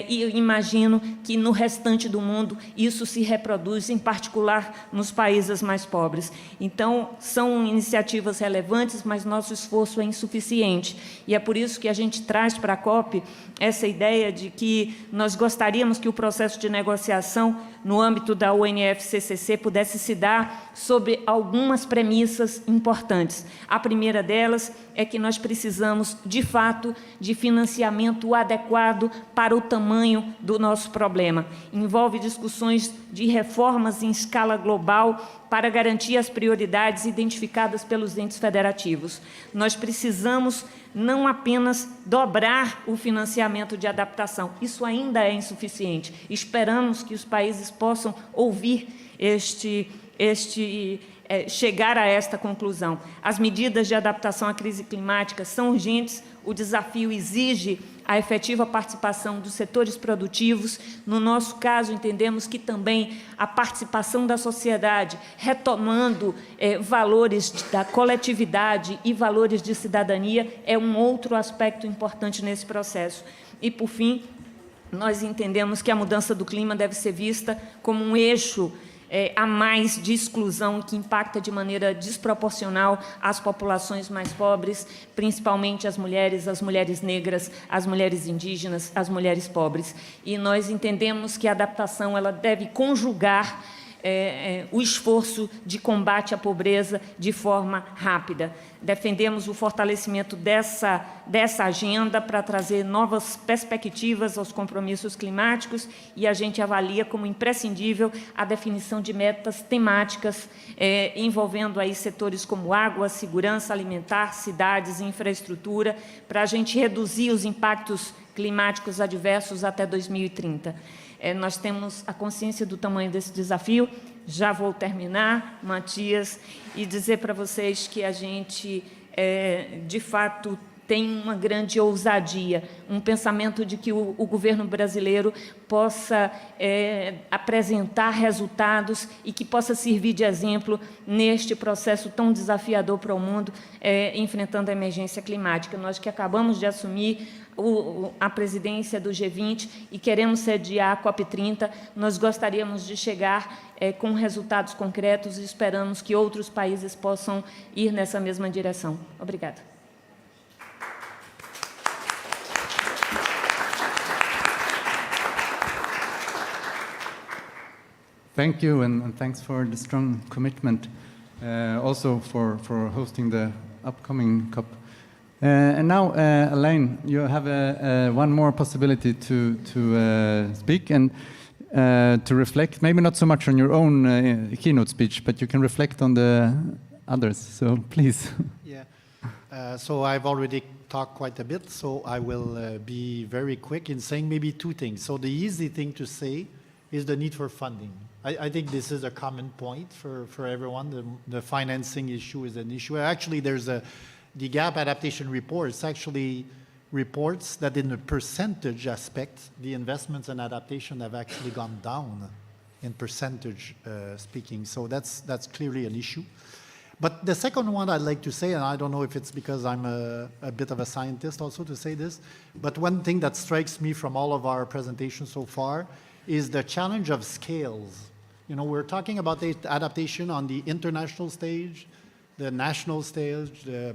e eu imagino que no restante do mundo isso se reproduz, em particular nos países mais pobres. Então, são iniciativas relevantes, mas nosso esforço é insuficiente. E é por isso que a gente traz para a COP essa ideia de que nós gostaríamos que o processo de negociação no âmbito da UNFCCC pudesse se dar sobre algumas premissas importantes. A primeira delas é que nós precisamos, de fato, de financiamento adequado para o tamanho do nosso problema. Envolve discussões de reformas em escala global para garantir as prioridades identificadas pelos entes federativos. Nós precisamos não apenas dobrar o financiamento de adaptação, isso ainda é insuficiente. Esperamos que os países possam ouvir chegar a esta conclusão. As medidas de adaptação à crise climática são urgentes, o desafio exige a efetiva participação dos setores produtivos. No nosso caso, entendemos que também a participação da sociedade, retomando valores da coletividade e valores de cidadania, é um outro aspecto importante nesse processo. E, por fim, nós entendemos que a mudança do clima deve ser vista como um eixo a mais de exclusão que impacta de maneira desproporcional as populações mais pobres, principalmente as mulheres negras, as mulheres indígenas, as mulheres pobres. E nós entendemos que a adaptação ela deve conjugar o esforço de combate à pobreza de forma rápida. Defendemos o fortalecimento dessa agenda para trazer novas perspectivas aos compromissos climáticos e a gente avalia como imprescindível a definição de metas temáticas envolvendo aí setores como água, segurança alimentar, cidades e infraestrutura, para a gente reduzir os impactos climáticos adversos até 2030. Nós temos a consciência do tamanho desse desafio. Já vou terminar, Matias, e dizer para vocês que a gente, de fato, tem uma grande ousadia, um pensamento de que o governo brasileiro possa apresentar resultados e que possa servir de exemplo neste processo tão desafiador para o mundo, enfrentando a emergência climática. Nós que acabamos de assumir a presidência do G20 e queremos sediar a COP30, nós gostaríamos de chegar com resultados concretos e esperamos que outros países possam ir nessa mesma direção. Obrigada. Thank you, and thanks for the strong commitment, also for hosting the upcoming COP. And now, Elaine, you have one more possibility to speak and to reflect, maybe not so much on your own keynote speech, but you can reflect on the others, so please. Yeah, so I've already talked quite a bit, so I will be very quick in saying maybe two things. So the easy thing to say is the need for funding. I think this is a common point for everyone. The financing issue is an issue. Actually, there's the GAP adaptation report. It's actually reports that in the percentage aspect, the investments in adaptation have actually gone down in percentage speaking. So that's clearly an issue. But the second one I'd like to say, and I don't know if it's because I'm a bit of a scientist also to say this, but one thing that strikes me from all of our presentations so far is the challenge of scales. You know, we're talking about the adaptation on the international stage, the national stage, the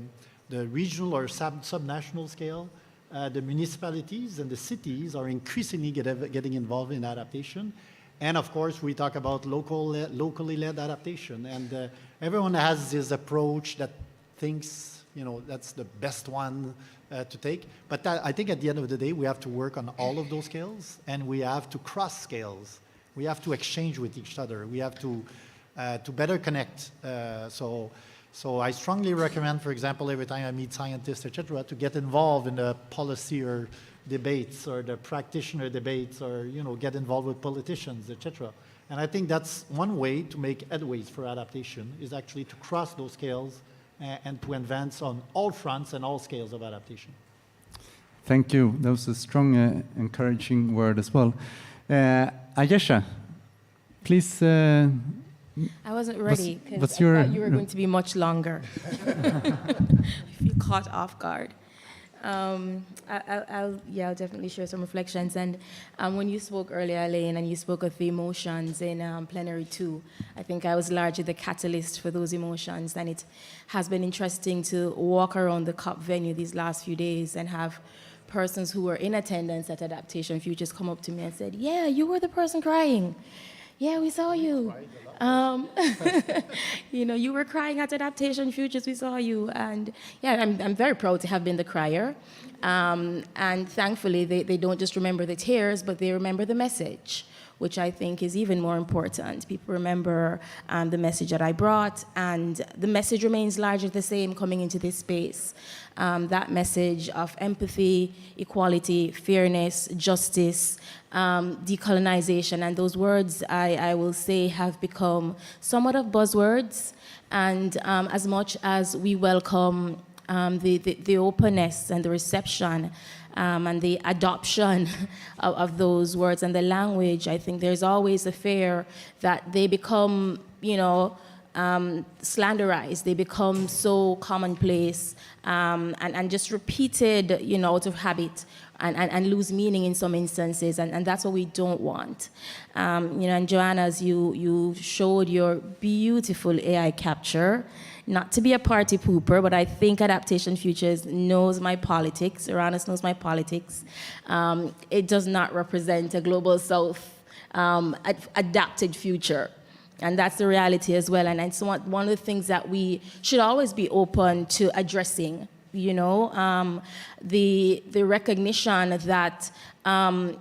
regional or subnational scale. The municipalities and the cities are increasingly getting involved in adaptation. And of course, we talk about locally led adaptation. And everyone has this approach that thinks, you know, that's the best one to take. But I think at the end of the day, we have to work on all of those scales, and we have to cross scales. We have to exchange with each other. We have to better connect. So I strongly recommend, for example, every time I meet scientists, etc., to get involved in the policy or debates or the practitioner debates, or get involved with politicians, etc. And I think that's one way to make headways for adaptation, is actually to cross those scales and to advance on all fronts and all scales of adaptation. Thank you. That was a strong, encouraging word as well. Ayesha, please. I wasn't ready because I thought you were going to be much longer. I feel caught off guard. I'll definitely share some reflections. And when you spoke earlier, Elaine, and you spoke of the emotions in plenary 2, I think I was largely the catalyst for those emotions. And it has been interesting to walk around the COP venue these last few days and have persons who were in attendance at Adaptation Futures come up to me and said, "Yeah, you were the person crying. Yeah, we saw you. You were crying at Adaptation Futures, we saw you." And yeah, I'm very proud to have been the crier. And thankfully, they don't just remember the tears, but they remember the message, which I think is even more important. People remember the message that I brought, and the message remains largely the same coming into this space. That message of empathy, equality, fairness, justice, decolonization, and those words, I will say, have become somewhat of buzzwords. And as much as we welcome the openness and the reception and the adoption of those words and the language, I think there's always a fear that they become, slanderized. They become so commonplace and just repeated, out of habit, and lose meaning in some instances, and that's what we don't want. And Joanna, as you showed your beautiful AI capture, not to be a party pooper, but I think Adaptation Futures knows my politics. Ouranos knows my politics. It does not represent a global South adapted future. And that's the reality as well. And it's one of the things that we should always be open to addressing, the recognition that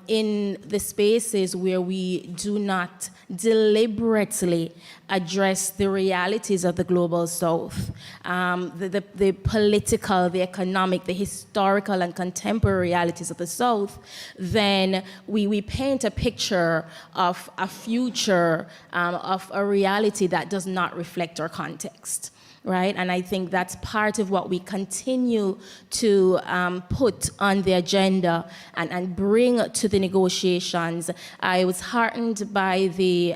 in the spaces where we do not deliberately address the realities of the global South, the political, the economic, the historical and contemporary realities of the South, then we paint a picture of a future, of a reality that does not reflect our context. right? And I think that's part of what we continue to put on the agenda and bring to the negotiations. I was heartened by the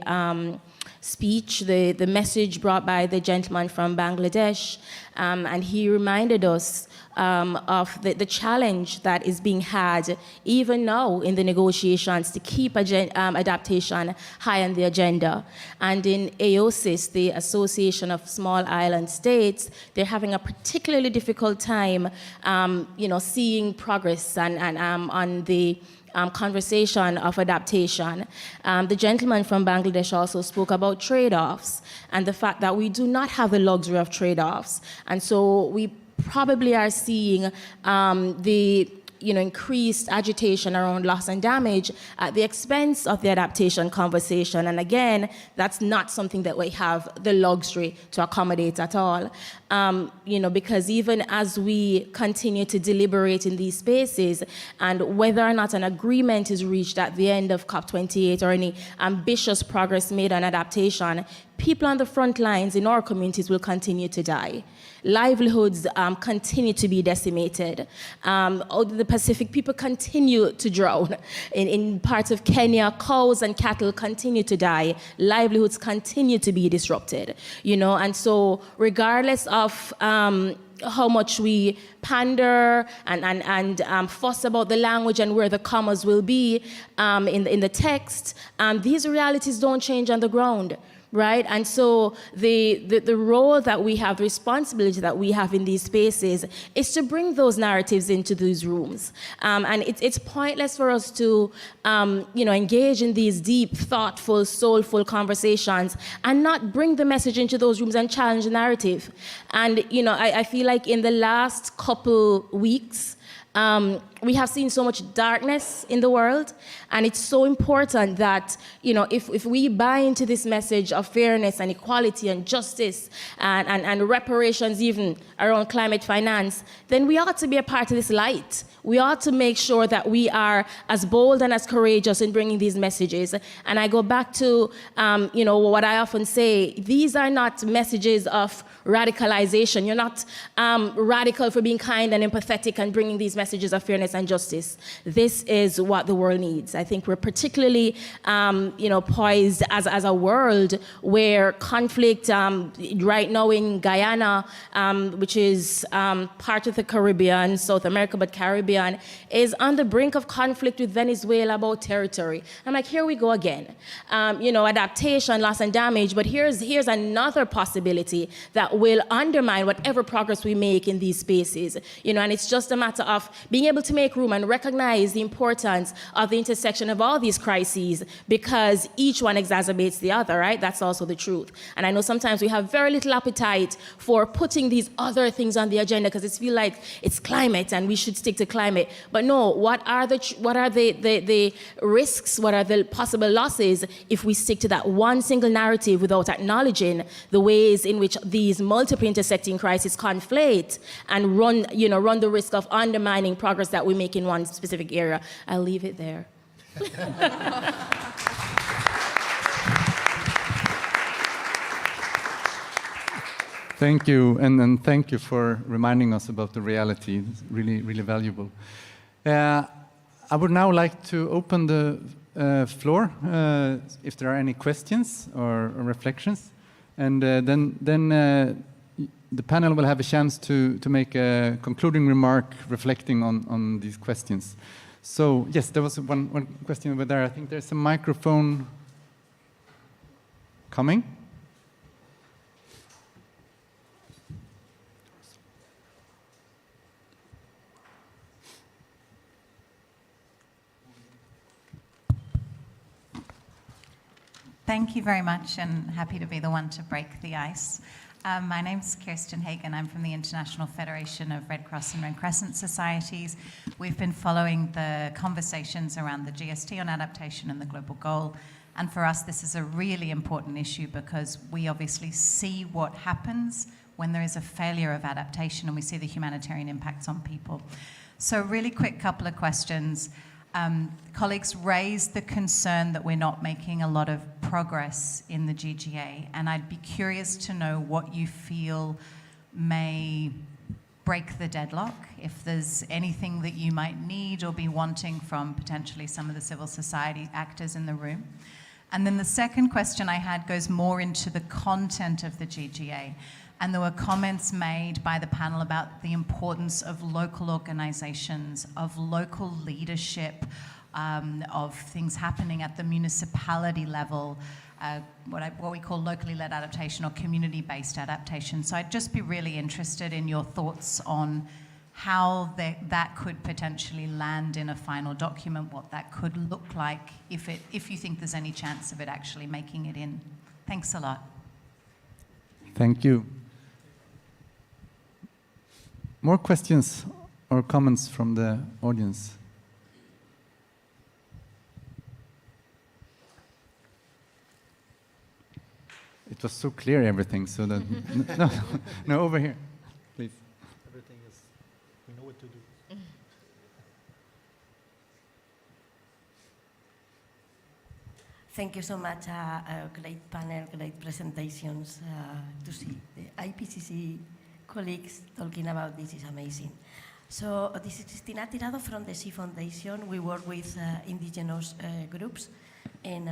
speech, the message brought by the gentleman from Bangladesh, and he reminded us of the challenge that is being had even now in the negotiations to keep adaptation high on the agenda. And in AOSIS, the Association of Small Island States, they're having a particularly difficult time, seeing progress and on the conversation of adaptation. The gentleman from Bangladesh also spoke about trade-offs and the fact that we do not have the luxury of trade-offs. And so we probably are seeing the increased agitation around loss and damage at the expense of the adaptation conversation. And again, that's not something that we have the luxury to accommodate at all. Because even as we continue to deliberate in these spaces, and whether or not an agreement is reached at the end of COP28 or any ambitious progress made on adaptation, people on the front lines in our communities will continue to die. Livelihoods continue to be decimated. The Pacific, people continue to drown. In parts of Kenya, cows and cattle continue to die. Livelihoods continue to be disrupted. And so regardless of how much we pander and fuss about the language and where the commas will be in the text, these realities don't change on the ground. Right? And so the role that we have, the responsibility that we have in these spaces is to bring those narratives into these rooms. And it's pointless for us to engage in these deep, thoughtful, soulful conversations and not bring the message into those rooms and challenge the narrative. And I feel like in the last couple weeks, we have seen so much darkness in the world, and it's so important that, if we buy into this message of fairness and equality and justice and reparations even around climate finance, then we ought to be a part of this light. We ought to make sure that we are as bold and as courageous in bringing these messages. And I go back to, what I often say, these are not messages of radicalization. You're not radical for being kind and empathetic and bringing these messages of fairness and justice. This is what the world needs. I think we're particularly, poised as a world where conflict right now in Guyana, which is part of the Caribbean, South America, but Caribbean, is on the brink of conflict with Venezuela about territory. I'm like, here we go again. Adaptation, loss and damage, but here's another possibility that will undermine whatever progress we make in these spaces. And it's just a matter of being able to make room and recognize the importance of the intersection of all these crises, because each one exacerbates the other, right? That's also the truth. And I know sometimes we have very little appetite for putting these other things on the agenda because it feels like it's climate and we should stick to climate. But no, what are the risks, what are the possible losses if we stick to that one single narrative without acknowledging the ways in which these multiple intersecting crises conflate and run the risk of undermining progress that we make in one specific area. I'll leave it there. Thank you, and thank you for reminding us about the reality. It's really, really valuable. I would now like to open the floor if there are any questions or reflections, and then the panel will have a chance to make a concluding remark reflecting on these questions. So yes, there was one question over there. I think there's a microphone coming. Thank you very much, and happy to be the one to break the ice. My name's Kirsten Hagen. I'm from the International Federation of Red Cross and Red Crescent Societies. We've been following the conversations around the GST on adaptation and the global goal. And for us, this is a really important issue because we obviously see what happens when there is a failure of adaptation, and we see the humanitarian impacts on people. So really quick couple of questions. Colleagues raised the concern that we're not making a lot of progress in the GGA, and I'd be curious to know what you feel may break the deadlock, if there's anything that you might need or be wanting from potentially some of the civil society actors in the room. And then the second question I had goes more into the content of the GGA. And there were comments made by the panel about the importance of local organizations, of local leadership, of things happening at the municipality level, what we call locally led adaptation or community-based adaptation. So I'd just be really interested in your thoughts on how that could potentially land in a final document, what that could look like, if you think there's any chance of it actually making it in. Thanks a lot. Thank you. More questions or comments from the audience? It was so clear, everything, so that... no, over here, please. Everything is, we know what to do. Thank you so much. Great panel, great presentations. To see the IPCC colleagues talking about this is amazing. So this is Cristina Tirado from the Sea Foundation. We work with indigenous groups in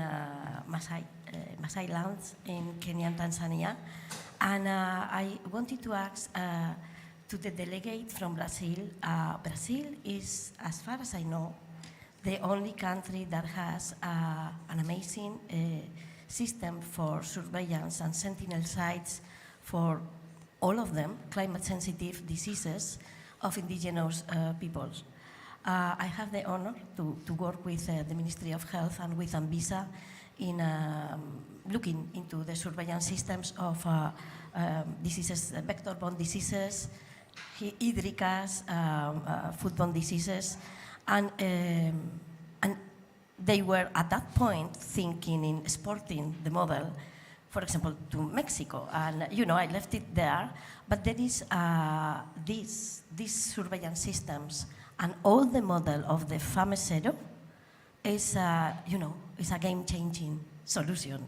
Maasai lands in Kenya and Tanzania. And I wanted to ask to the delegate from Brazil. Brazil is, as far as I know, the only country that has an amazing system for surveillance and sentinel sites for all of them, climate-sensitive diseases of indigenous peoples. I have the honor to work with the Ministry of Health and with Anvisa in looking into the surveillance systems of diseases, vector-borne diseases, hydricas, foodborne diseases, and they were at that point thinking in exporting the model, for example, to Mexico. And you know, I left it there, but there is these surveillance systems and all the model of the FAME0 is, is a game-changing solution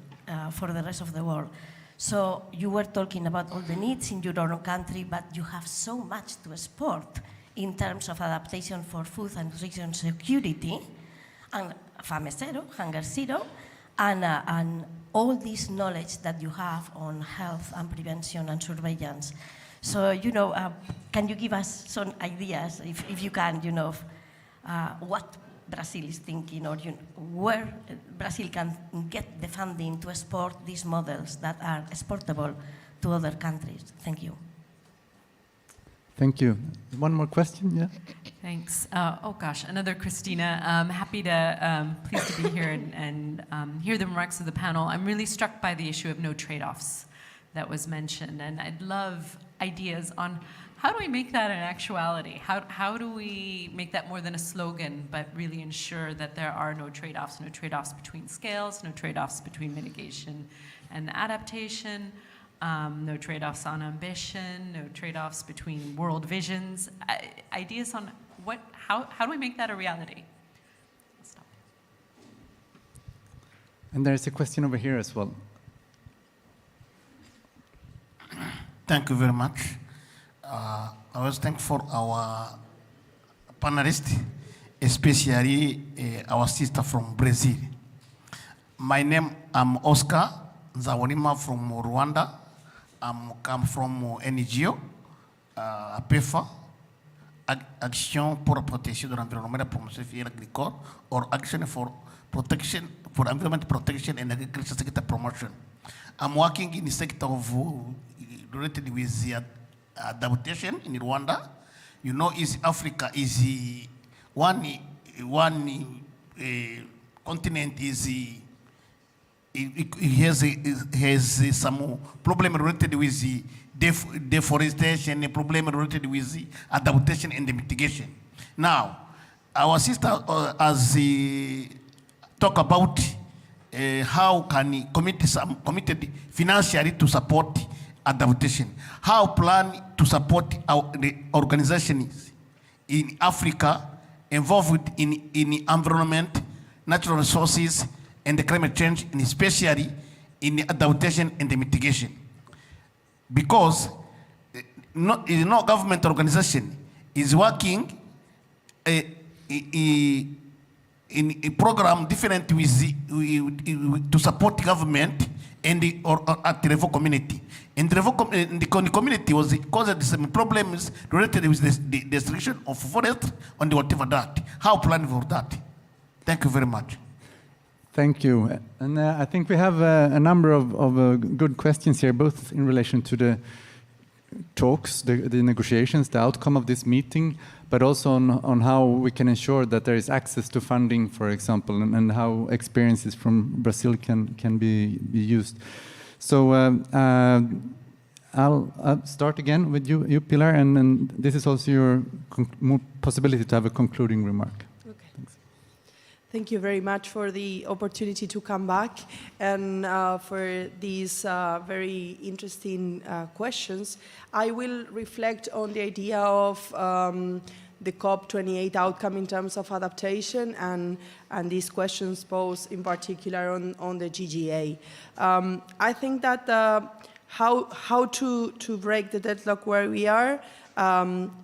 for the rest of the world. So you were talking about all the needs in your own country, but you have so much to export in terms of adaptation for food and nutrition security, and FAME0, Hunger Zero, and all this knowledge that you have on health and prevention and surveillance. So, can you give us some ideas, if you can, what Brazil is thinking, or where Brazil can get the funding to export these models that are exportable to other countries? Thank you. Thank you. One more question, yeah? Thanks. Oh gosh, another Christina. Pleased to be here and hear the remarks of the panel. I'm really struck by the issue of no trade-offs that was mentioned, and I'd love ideas on how do we make that an actuality? How do we make that more than a slogan, but really ensure that there are no trade-offs between scales, no trade-offs between mitigation and adaptation, no trade-offs on ambition, no trade-offs between world visions, ideas on how do we make that a reality? I'll stop. And there's a question over here as well. Thank you very much. I was thankful for our panelists, especially our sister from Brazil. My name, I'm Oscar Zawonima from Rwanda. I'm come from NGO, PEFA, Action pour la protection de l'environnement et la promotion agricole, or Action for Protection, for Environment Protection and Agriculture Sector Promotion. I'm working in the sector of related with the adaptation in Rwanda. You know, East Africa is one continent is has some problem related with the deforestation, a problem related with the adaptation and the mitigation. Now, our sister has talk about how can committed financially to support adaptation. How plan to support the organizations in Africa involved in environment, natural resources, and the climate change, and especially in the adaptation and the mitigation. Because no government organization is working in a program different with to support government and or at the level community. And the community was caused some problems related with the destruction of forest and whatever that. How plan for that? Thank you very much. Thank you. And I think we have a number of good questions here, both in relation to the talks, the negotiations, the outcome of this meeting, but also on how we can ensure that there is access to funding, for example, and how experiences from Brazil can be used. So I'll start again with you, Pilar, and this is also your possibility to have a concluding remark. Thank you very much for the opportunity to come back and for these very interesting questions. I will reflect on the idea of the COP28 outcome in terms of adaptation and these questions posed in particular on the GGA. I think that how to break the deadlock where we are,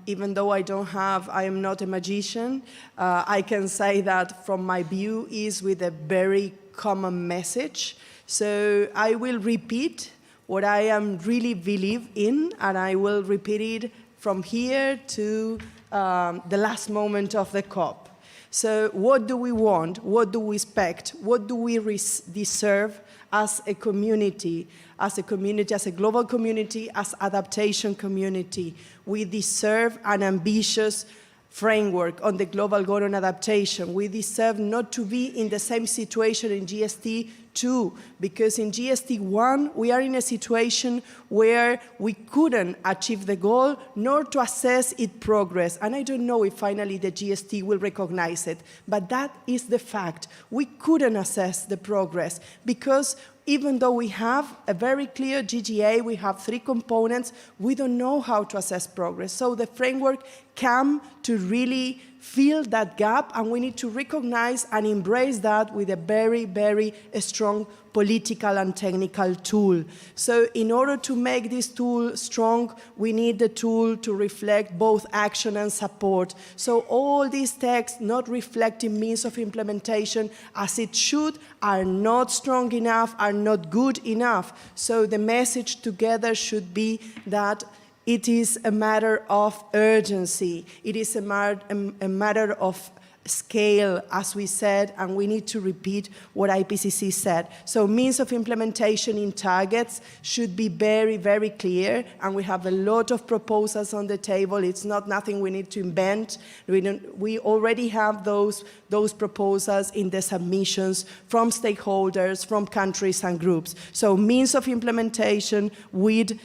even though I am not a magician, I can say that from my view is with a very common message. So I will repeat what I am really believe in, and I will repeat it from here to the last moment of the COP. So what do we want? What do we expect? What do we deserve as a community, as a global community, as adaptation community? We deserve an ambitious framework on the global goal on adaptation. We deserve not to be in the same situation in GST 2, because in GST 1 we are in a situation where we couldn't achieve the goal nor to assess its progress. And I don't know if finally the GST will recognize it, but that is the fact. We couldn't assess the progress because even though we have a very clear GGA, we have 3 components, we don't know how to assess progress. So the framework came to really fill that gap, and we need to recognize and embrace that with a very, very strong political and technical tool. So in order to make this tool strong, we need the tool to reflect both action and support. So all these texts not reflecting means of implementation as it should are not strong enough, are not good enough. So the message together should be that it is a matter of urgency. It is a matter of scale, as we said, and we need to repeat what IPCC said. So means of implementation in targets should be very, very clear, and we have a lot of proposals on the table. It's not nothing we need to invent. We already have those proposals in the submissions from stakeholders, from countries and groups. So means of implementation with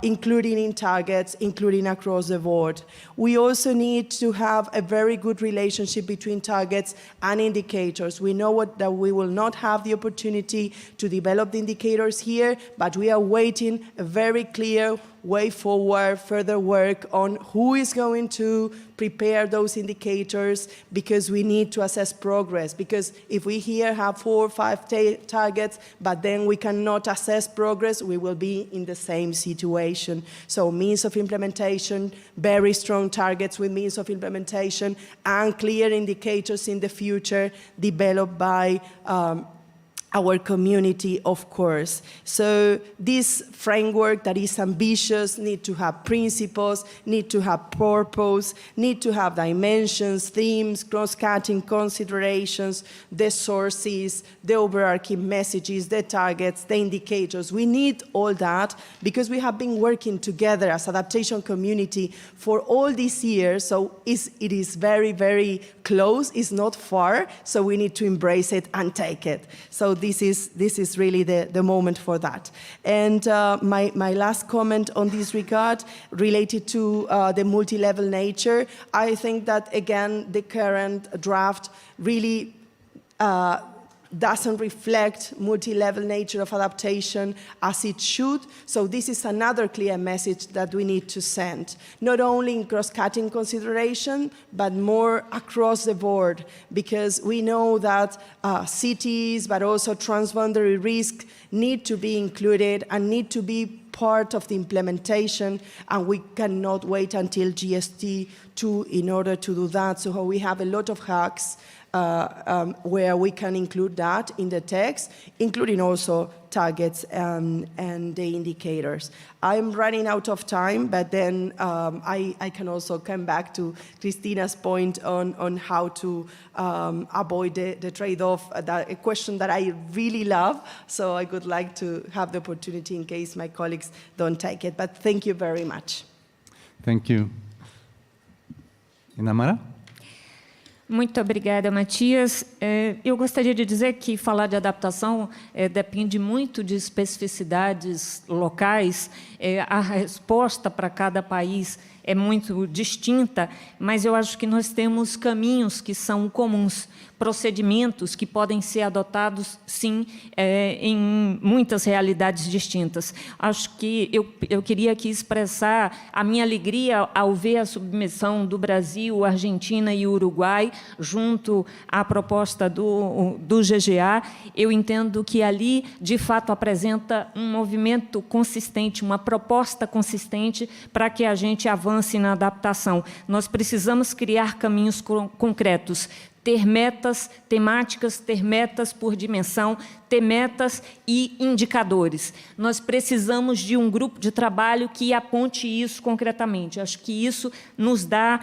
including in targets, including across the board. We also need to have a very good relationship between targets and indicators. We know that we will not have the opportunity to develop the indicators here, but we are waiting a very clear way forward, further work on who is going to prepare those indicators, because we need to assess progress. Because if we here have 4 or 5 targets, but then we cannot assess progress, we will be in the same situation. So means of implementation, very strong targets with means of implementation, and clear indicators in the future developed by our community, of course. So this framework that is ambitious need to have principles, need to have purpose, need to have dimensions, themes, cross-cutting considerations, the sources, the overarching messages, the targets, the indicators. We need all that because we have been working together as adaptation community for all these years, so it is very, very close, it's not far, so we need to embrace it and take it. So this is really the moment for that. And my last comment on this regard related to the multi-level nature, I think that again the current draft really doesn't reflect multi-level nature of adaptation as it should. So this is another clear message that we need to send, not only in cross-cutting consideration, but more across the board, because we know that cities, but also transboundary risk need to be included and need to be part of the implementation, and we cannot wait until GST2 in order to do that. So we have a lot of hacks where we can include that in the text, including also targets and the indicators. I'm running out of time, but then I can also come back to Christina's point on how to avoid the trade-off, a question that I really love, so I would like to have the opportunity in case my colleagues don't take it. But thank you very much. Thank you. Inamara? Muito obrigada, Matias. Eu gostaria de dizer que falar de adaptação depende muito de especificidades locais. A resposta para cada país é muito distinta, mas eu acho que nós temos caminhos que são comuns, procedimentos que podem ser adotados, sim, em muitas realidades distintas. Acho que eu queria aqui expressar a minha alegria ao ver a submissão do Brasil, Argentina e Uruguai junto à proposta do GGA. Eu entendo que ali, de fato, apresenta um movimento consistente, uma proposta consistente para que a gente avance na adaptação. Nós precisamos criar caminhos concretos, ter metas temáticas, ter metas por dimensão, ter metas e indicadores. Nós precisamos de um grupo de trabalho que aponte isso concretamente. Acho que isso nos dá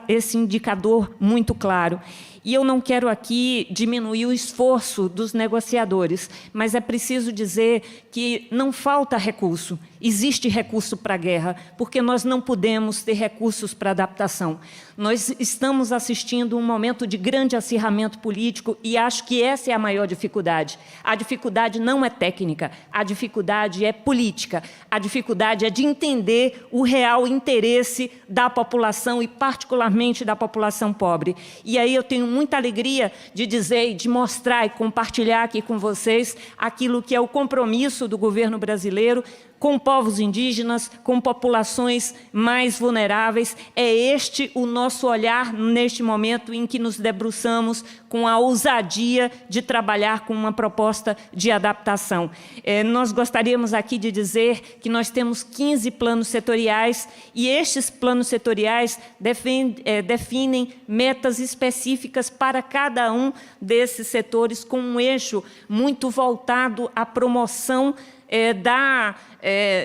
esse indicador muito claro. E eu não quero aqui diminuir o esforço dos negociadores, mas é preciso dizer que não falta recurso. Existe recurso para a guerra, porque nós não podemos ter recursos para adaptação. Nós estamos assistindo um momento de grande acirramento político e acho que essa é a maior dificuldade. A dificuldade não é técnica, a dificuldade é política. A dificuldade é de entender o real interesse da população e, particularmente, da população pobre. E aí eu tenho muita alegria de dizer, de mostrar e compartilhar aqui com vocês aquilo que é o compromisso do governo brasileiro com povos indígenas, com populações mais vulneráveis. É este o nosso olhar neste momento em que nos debruçamos com a ousadia de trabalhar com uma proposta de adaptação. Nós gostaríamos aqui de dizer que nós temos 15 planos setoriais e estes planos setoriais definem metas específicas para cada um desses setores com um eixo muito voltado à promoção da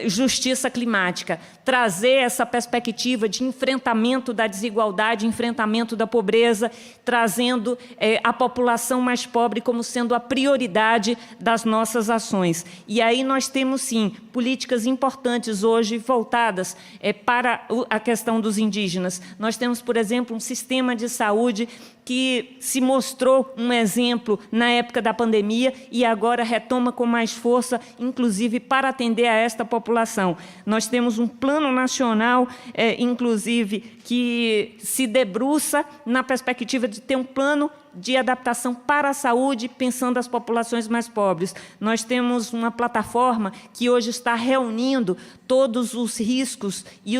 justiça climática, trazer essa perspectiva de enfrentamento da desigualdade, enfrentamento da pobreza, trazendo a população mais pobre como sendo a prioridade das nossas ações. E aí nós temos, sim, políticas importantes hoje voltadas para a questão dos indígenas. Nós temos, por exemplo, um sistema de saúde que se mostrou um exemplo na época da pandemia e agora retoma com mais força, inclusive para atender a esta população. Nós temos um plano nacional, inclusive, que se debruça na perspectiva de ter um plano de adaptação para a saúde, pensando as populações mais pobres. Nós temos uma plataforma que hoje está reunindo todos os riscos e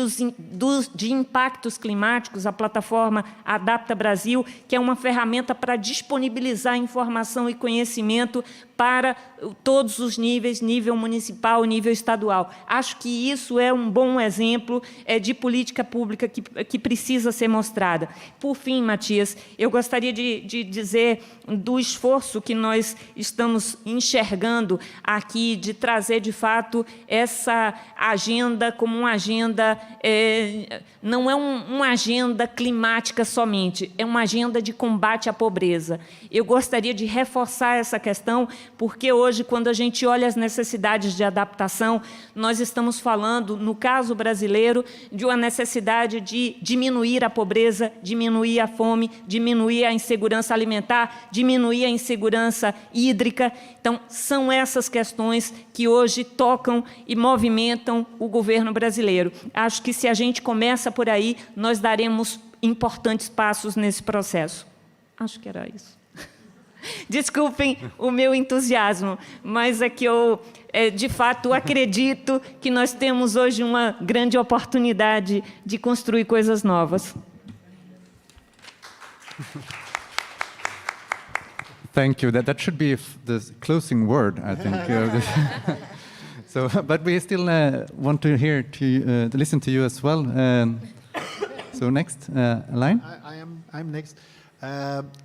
de impactos climáticos, a plataforma Adapta Brasil, que é uma ferramenta para disponibilizar informação e conhecimento para todos os níveis, nível municipal, nível estadual. Acho que isso é um bom exemplo de política pública que precisa ser mostrada. Por fim, Matias, eu gostaria de dizer do esforço que nós estamos enxergando aqui de trazer, de fato, essa agenda como uma agenda, não é uma agenda climática somente, é uma agenda de combate à pobreza. Eu gostaria de reforçar essa questão, porque hoje, quando a gente olha as necessidades de adaptação, nós estamos falando, no caso brasileiro, de uma necessidade de diminuir a pobreza, diminuir a fome, diminuir a insegurança alimentar, diminuir a insegurança hídrica. Então, são essas questões que hoje tocam e movimentam o governo brasileiro. Acho que, se a gente começa por aí, nós daremos importantes passos nesse processo. Acho que era isso. Desculpem o meu entusiasmo, mas é que eu, de fato, acredito que nós temos hoje uma grande oportunidade de construir coisas novas. Thank you. That should be the closing word, I think. So, but we still want to hear to listen to you as well. So next, Alain. I'm next.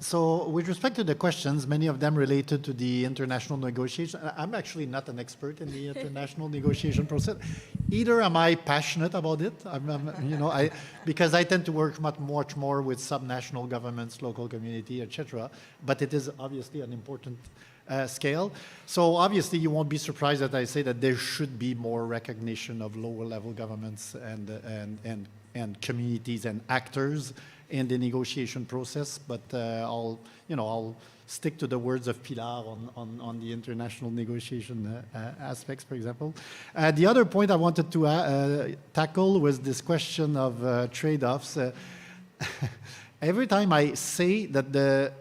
So with respect to the questions, many of them related to the international negotiation. I'm actually not an expert in the international negotiation process. Either am I passionate about it, because I tend to work much more with subnational governments, local community, etc. But it is obviously an important scale. So obviously you won't be surprised that I say that there should be more recognition of lower level governments and communities and actors in the negotiation process, but I'll stick to the words of Pilar on the international negotiation aspects, for example. The other point I wanted to tackle was this question of trade-offs. Every time I say that the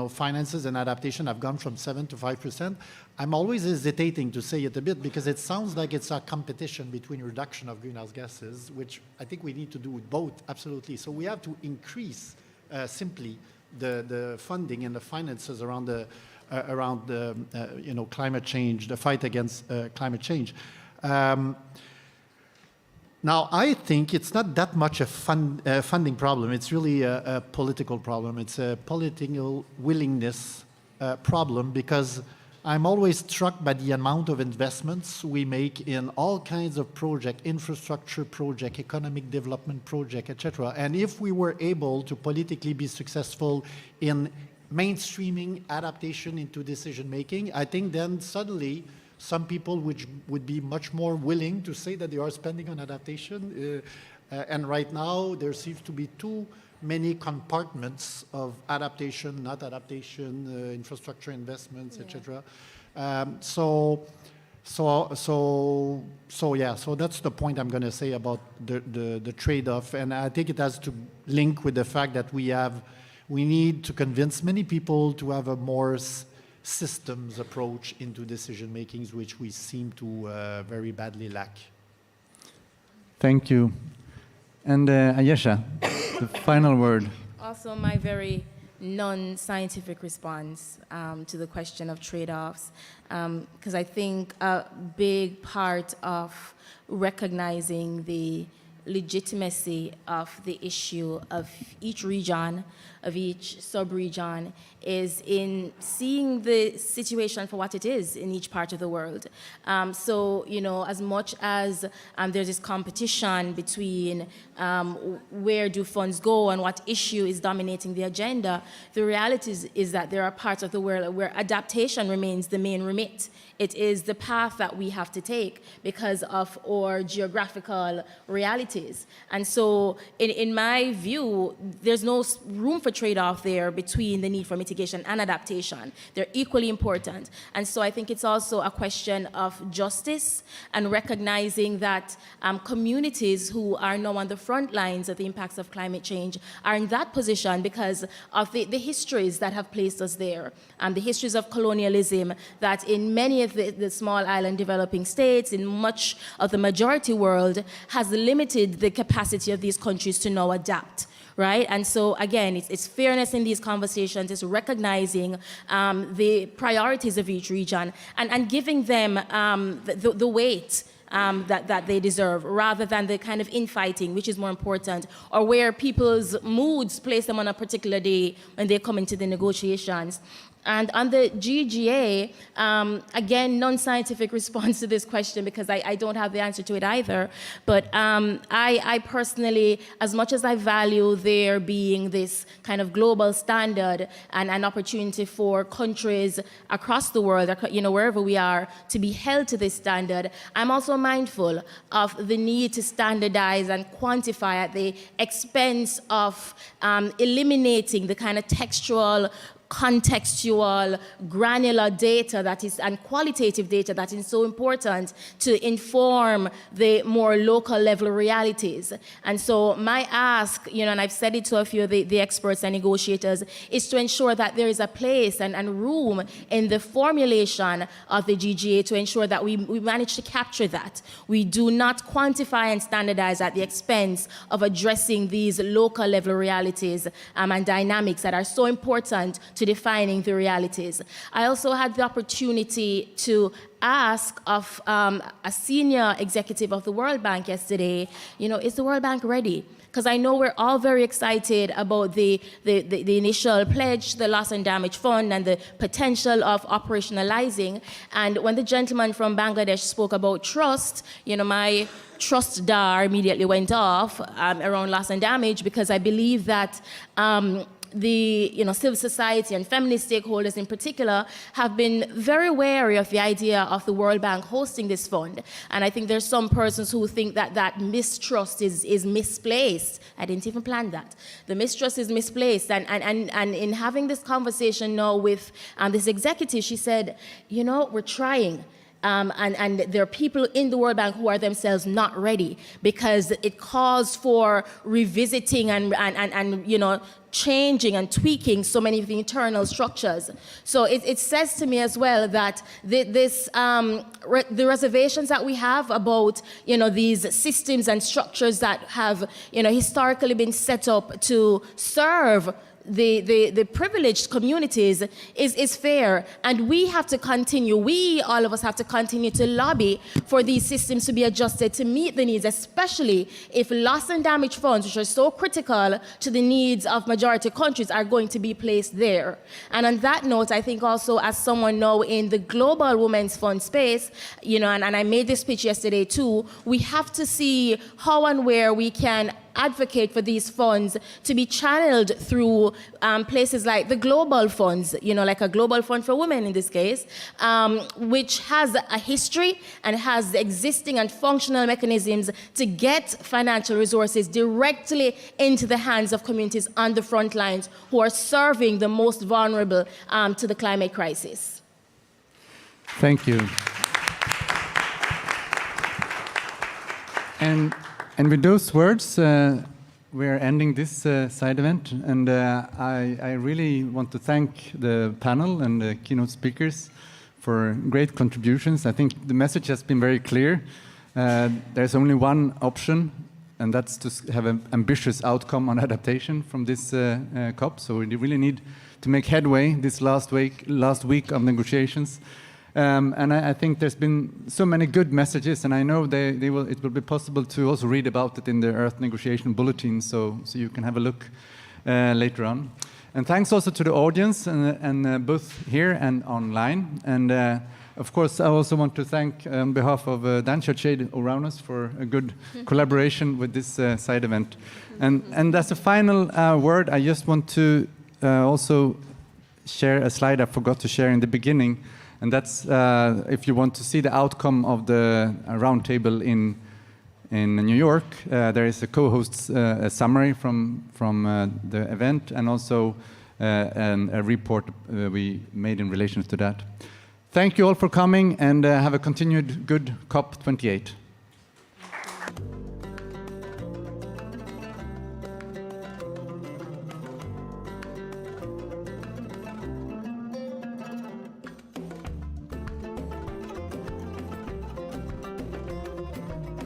finances and adaptation have gone from 7 to 5%, I'm always hesitating to say it a bit because it sounds like it's a competition between reduction of greenhouse gases, which I think we need to do both, absolutely. So we have to increase simply the funding and the finances around the climate change, the fight against climate change. Now, I think it's not that much a funding problem. It's really a political problem. It's a political willingness problem because I'm always struck by the amount of investments we make in all kinds of projects, infrastructure project, economic development project, etc. And if we were able to politically be successful in mainstreaming adaptation into decision-making, I think then suddenly some people would be much more willing to say that they are spending on adaptation. And right now, there seems to be too many compartments of adaptation, not adaptation, infrastructure investments, etc. So that's the point I'm going to say about the trade-off. And I think it has to link with the fact that we need to convince many people to have a more systems approach into decision makings, which we seem to very badly lack. Thank you. And Ayesha, the final word. Also, my very non-scientific response to the question of trade-offs, because I think a big part of recognizing the legitimacy of the issue of each region, of each sub-region, is in seeing the situation for what it is in each part of the world. So, as much as there's this competition between where do funds go and what issue is dominating the agenda, the reality is that there are parts of the world where adaptation remains the main remit. It is the path that we have to take because of our geographical realities. And so, in my view, there's no room for trade-off there between the need for mitigation and adaptation. They're equally important. And so I think it's also a question of justice and recognizing that communities who are now on the front lines of the impacts of climate change are in that position because of the histories that have placed us there. The histories of colonialism that in many of the small island developing states, in much of the majority world, has limited the capacity of these countries to now adapt. Right? And so, again, it's fairness in these conversations, it's recognizing the priorities of each region and giving them the weight that they deserve, rather than the kind of infighting, which is more important, or where people's moods place them on a particular day when they come into the negotiations. And on the GGA, again, non-scientific response to this question because I don't have the answer to it either. But I personally, as much as I value there being this kind of global standard and an opportunity for countries across the world, wherever we are, to be held to this standard, I'm also mindful of the need to standardize and quantify at the expense of eliminating the kind of textual contextual, granular data that is, and qualitative data that is so important to inform the more local level realities. And so my ask, and I've said it to a few of the experts and negotiators, is to ensure that there is a place and room in the formulation of the GGA to ensure that we manage to capture that. We do not quantify and standardize at the expense of addressing these local level realities and dynamics that are so important to defining the realities. I also had the opportunity to ask of a senior executive of the World Bank yesterday, is the World Bank ready? Because I know we're all very excited about the initial pledge, the loss and damage fund, and the potential of operationalizing. And when the gentleman from Bangladesh spoke about trust, my trust dar immediately went off around loss and damage, because I believe that the civil society and feminist stakeholders in particular have been very wary of the idea of the World Bank hosting this fund. And I think there's some persons who think that mistrust is misplaced. I didn't even plan that. The mistrust is misplaced. And in having this conversation now with this executive, she said, we're trying. And there are people in the World Bank who are themselves not ready, because it calls for revisiting and changing and tweaking so many of the internal structures. So it says to me as well that the reservations that we have about these systems and structures that have historically been set up to serve the privileged communities is fair, and we have to continue, all of us have to continue to lobby for these systems to be adjusted to meet the needs, especially if loss and damage funds, which are so critical to the needs of majority countries, are going to be placed there. And on that note, I think also, as someone now in the global women's fund space, and I made this pitch yesterday too, we have to see how and where we can advocate for these funds to be channeled through places like the global funds, like a global fund for women in this case, which has a history and has existing and functional mechanisms to get financial resources directly into the hands of communities on the front lines who are serving the most vulnerable to the climate crisis. Thank you. And with those words, we are ending this side event. And I really want to thank the panel and the keynote speakers for great contributions. I think the message has been very clear. There's only one option, and that's to have an ambitious outcome on adaptation from this COP. So we really need to make headway this last week of negotiations. And I think there's been so many good messages, and I know it will be possible to also read about it in the Earth Negotiation Bulletin, so you can have a look later on. And thanks also to the audience, and both here and online. And of course, I also want to thank, on behalf of DanChurchAid Ouranos, for a good collaboration with this side event. And as a final word, I just want to also share a slide I forgot to share in the beginning. And that's if you want to see the outcome of the roundtable in New York, there is a co-host's summary from the event, and also a report we made in relation to that. Thank you all for coming, and have a continued good COP28.